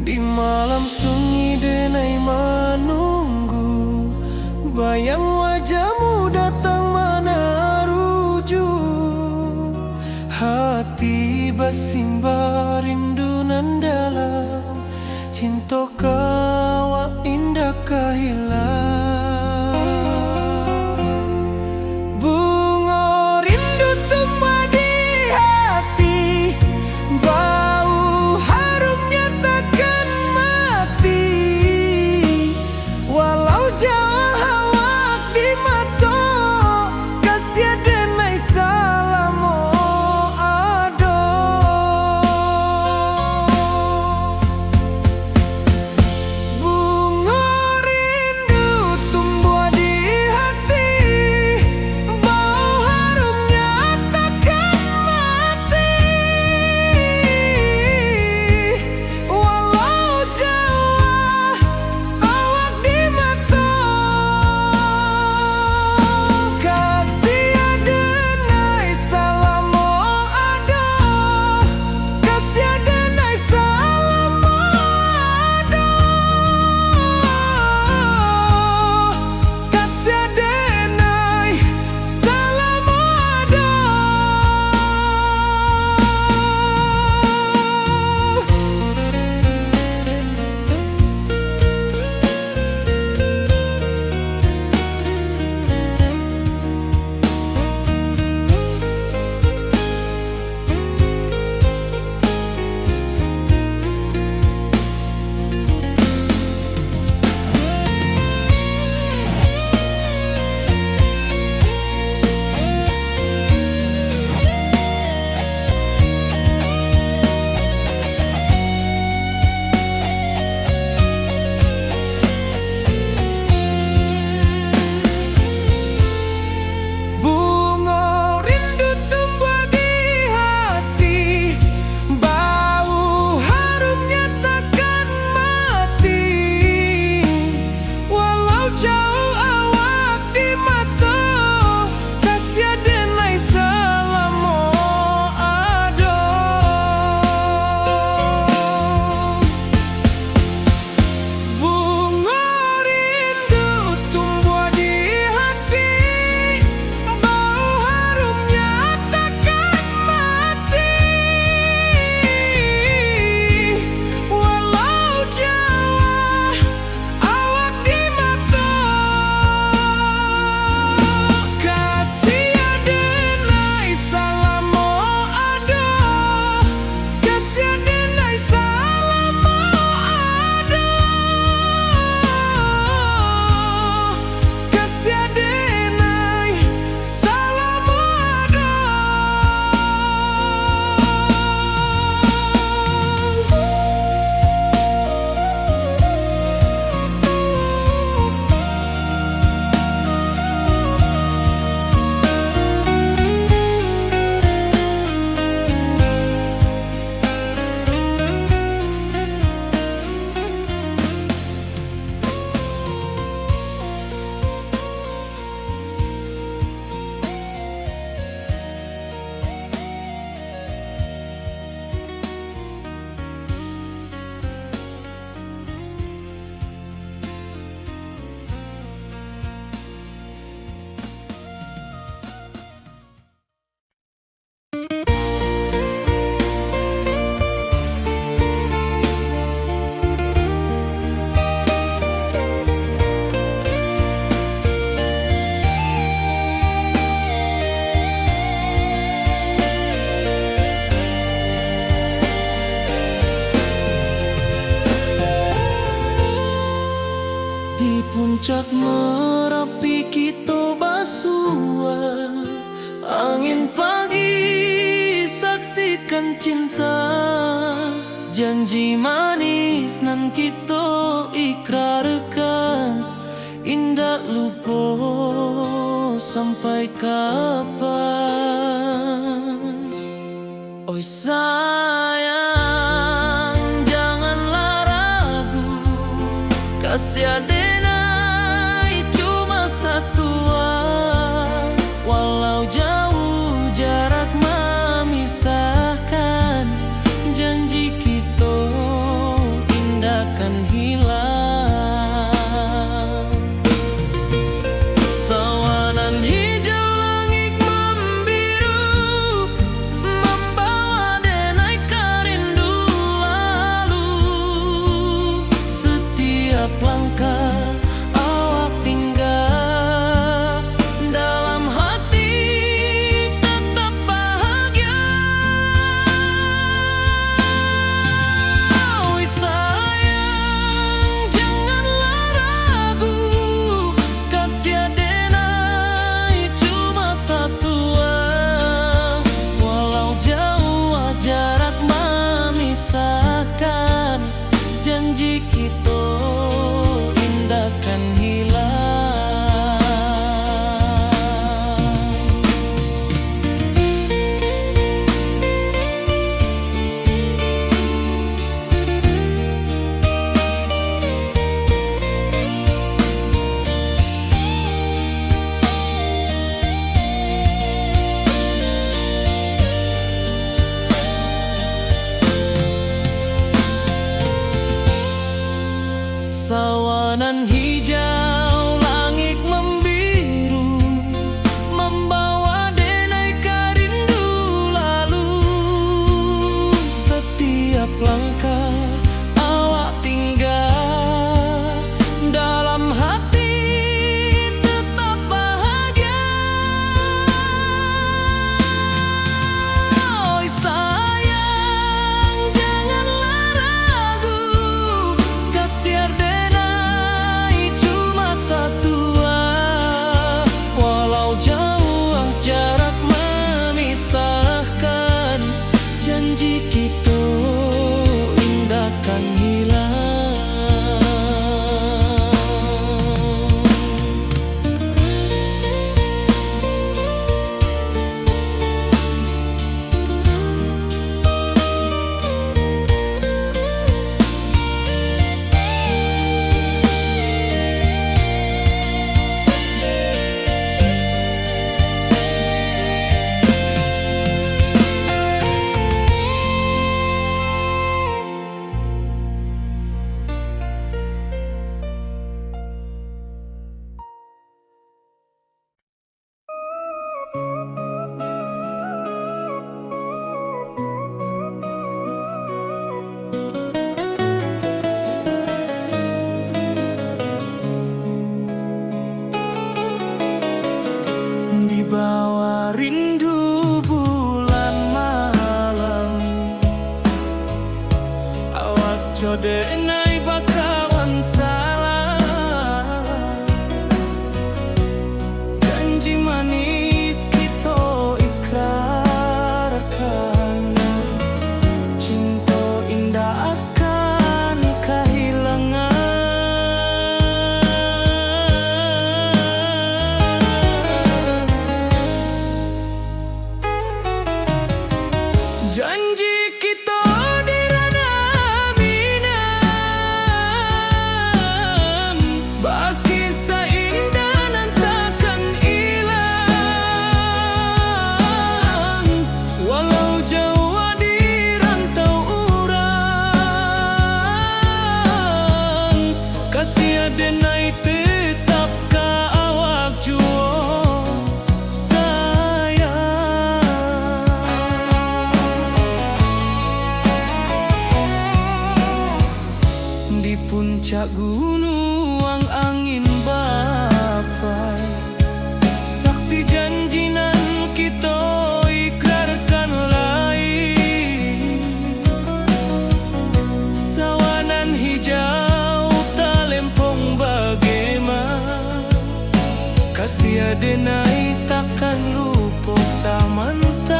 Di malam sunyi denai menunggu, bayang wajahmu datang mana rujuk. Hati bersimbar rindu nan dalam, cinta kawa indah kehilang. Bunga rindu tumbuh di hati, bau harumnya takkan mati. Walau jauh hawak di mata, kasih denai salamo ado. cinta, janji manis nan kita ikrarkan, indah lupa sampai kapan. Oi sayang, janganlah ragu, kasih adenai cuma satu. Walau jauh jarak memisahkan, janji kita indah kan hilang. Sawanan hijau langit membiru, membawa denai kerindu lalu. Setiap langkah awak tinggal, dalam hati tetap bahagia. Oi sayang, janganlah ragu, kasih adenai cuma satu. Walau jauh jarak memisahkan, janji kita indah kan hilang. Sawanan hijau langit membiru, membawa denai kerindu lalu. Setiap langkah awak tinggal, dalam hati tetap bahagia. Oi sayang, janganlah ragu, kasih adenai cuma satu. Walau jauh jarak memisahkan, janji kita indah kan hilang. Di bawah rindu bulan malam, awak codenai bakawan salah. Janji manis kita ikrarkan, cinta indah akan kehilangan. Janji kita di ranah minam, baki seindah nan takkan hilang. Walau jauh di rantau urang, kasih adenai tetap ka awak jua. Di puncak gunung angin bapai, saksi janji nan kita ikrarkan lain. Sawanan hijau talempong bagaimana, kasih adenai takkan lupa samantaro.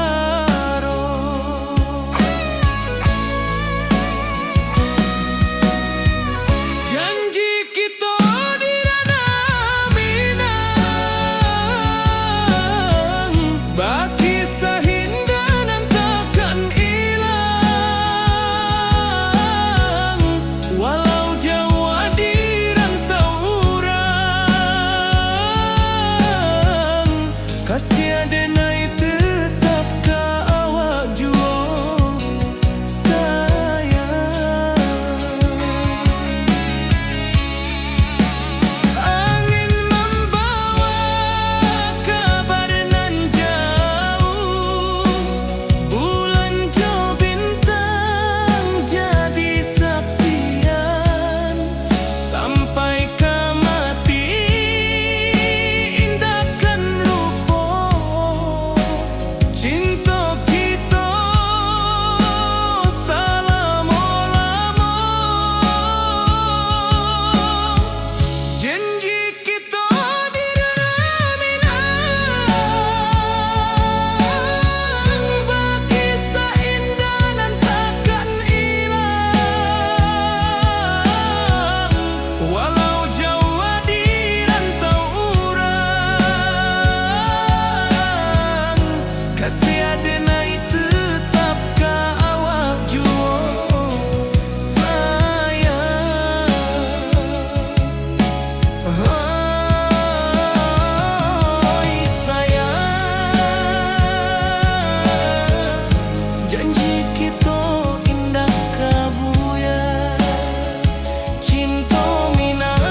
kasih denai tetap ka awak jua sayang. Angin membawa kabar nan jauh, bulan jo bintang jadi saksian, sampai ke mati indahkan rupa cinta kita selama-lama. Janji kita di dalam minang, bagi seindah dan takkan hilang, walau jauh di rantau urang, kasih denai tetap ka awak jua sayang. Oi sayang, janji kita indah kabuya, cinta minang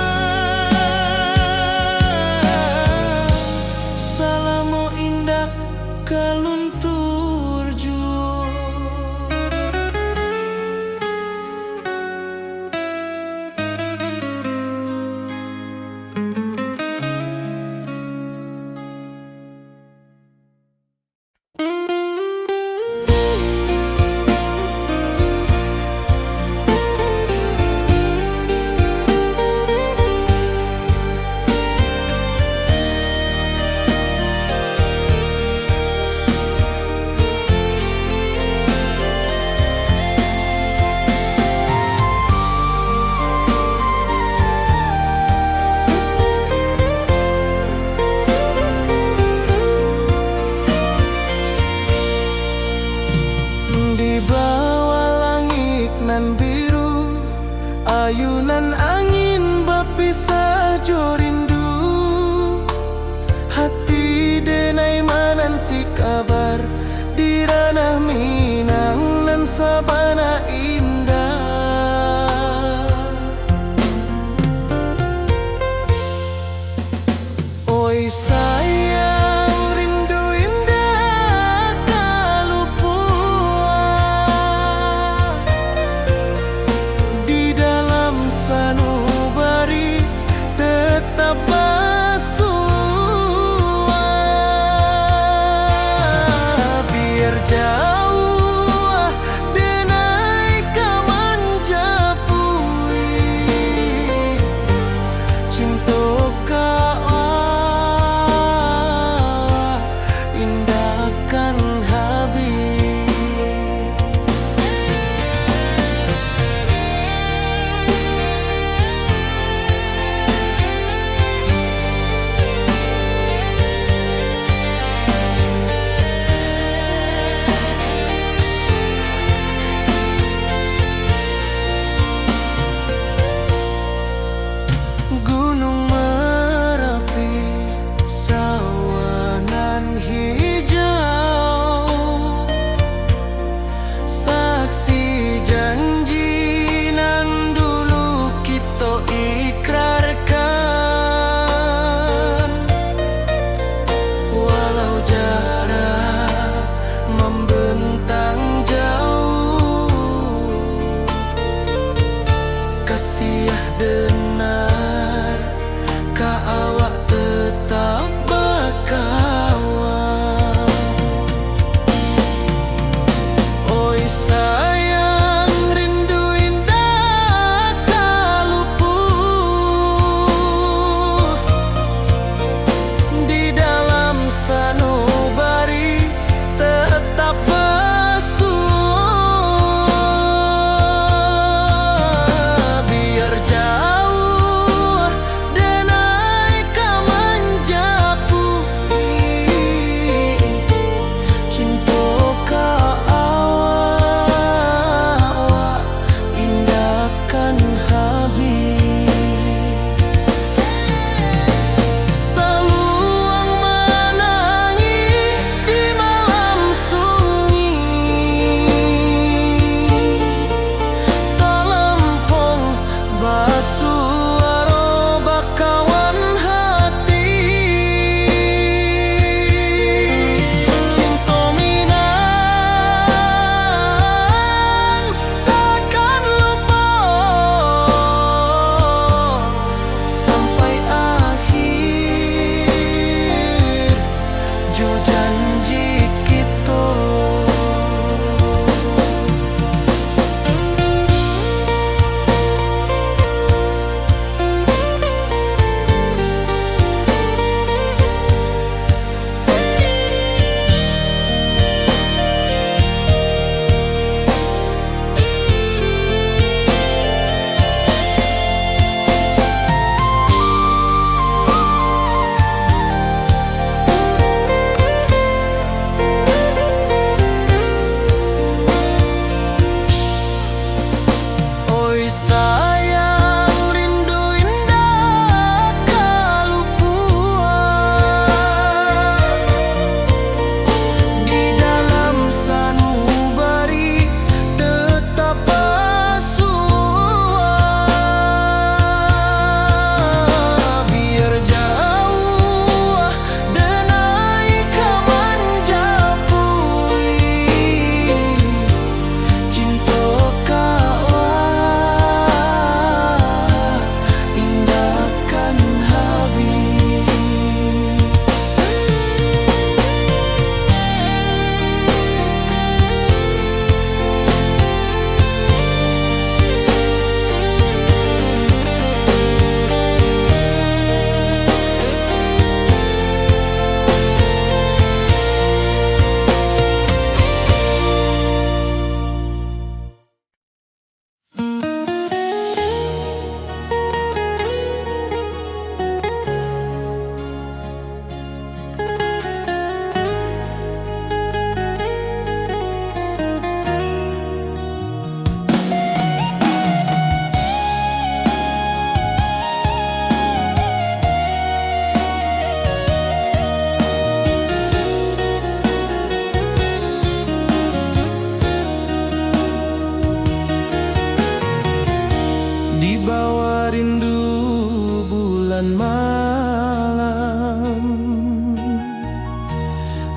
selama indah kaluntur jua. Di bawah langit nan biru, ayunan angin berpisah jo rindu, hati denai menanti kabar di ranah Minang nan sabana indah. Oi sayang, rindu indah kalupua di dalam sanubari tetap bersua. Biar jauh denai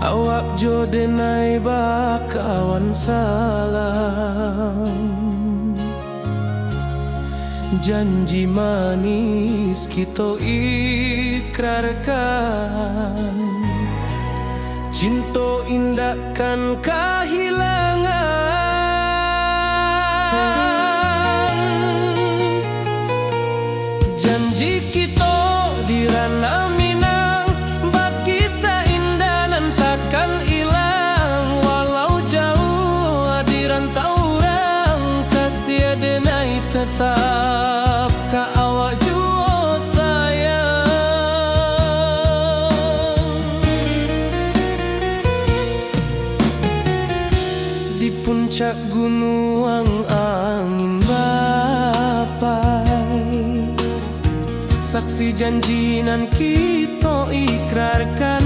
awak jo denai bakawan salam. Janji manis kita ikrarkan, cinta indahkan kehilangan. Janji kita di ranah Minang, bakisah indah nan takkan hilang. Walau jauh di rantau orang, kasih denai tetap ka awak jua sayang. Di puncak gunung angin bapai, saksi janji nan kita ikrarkan.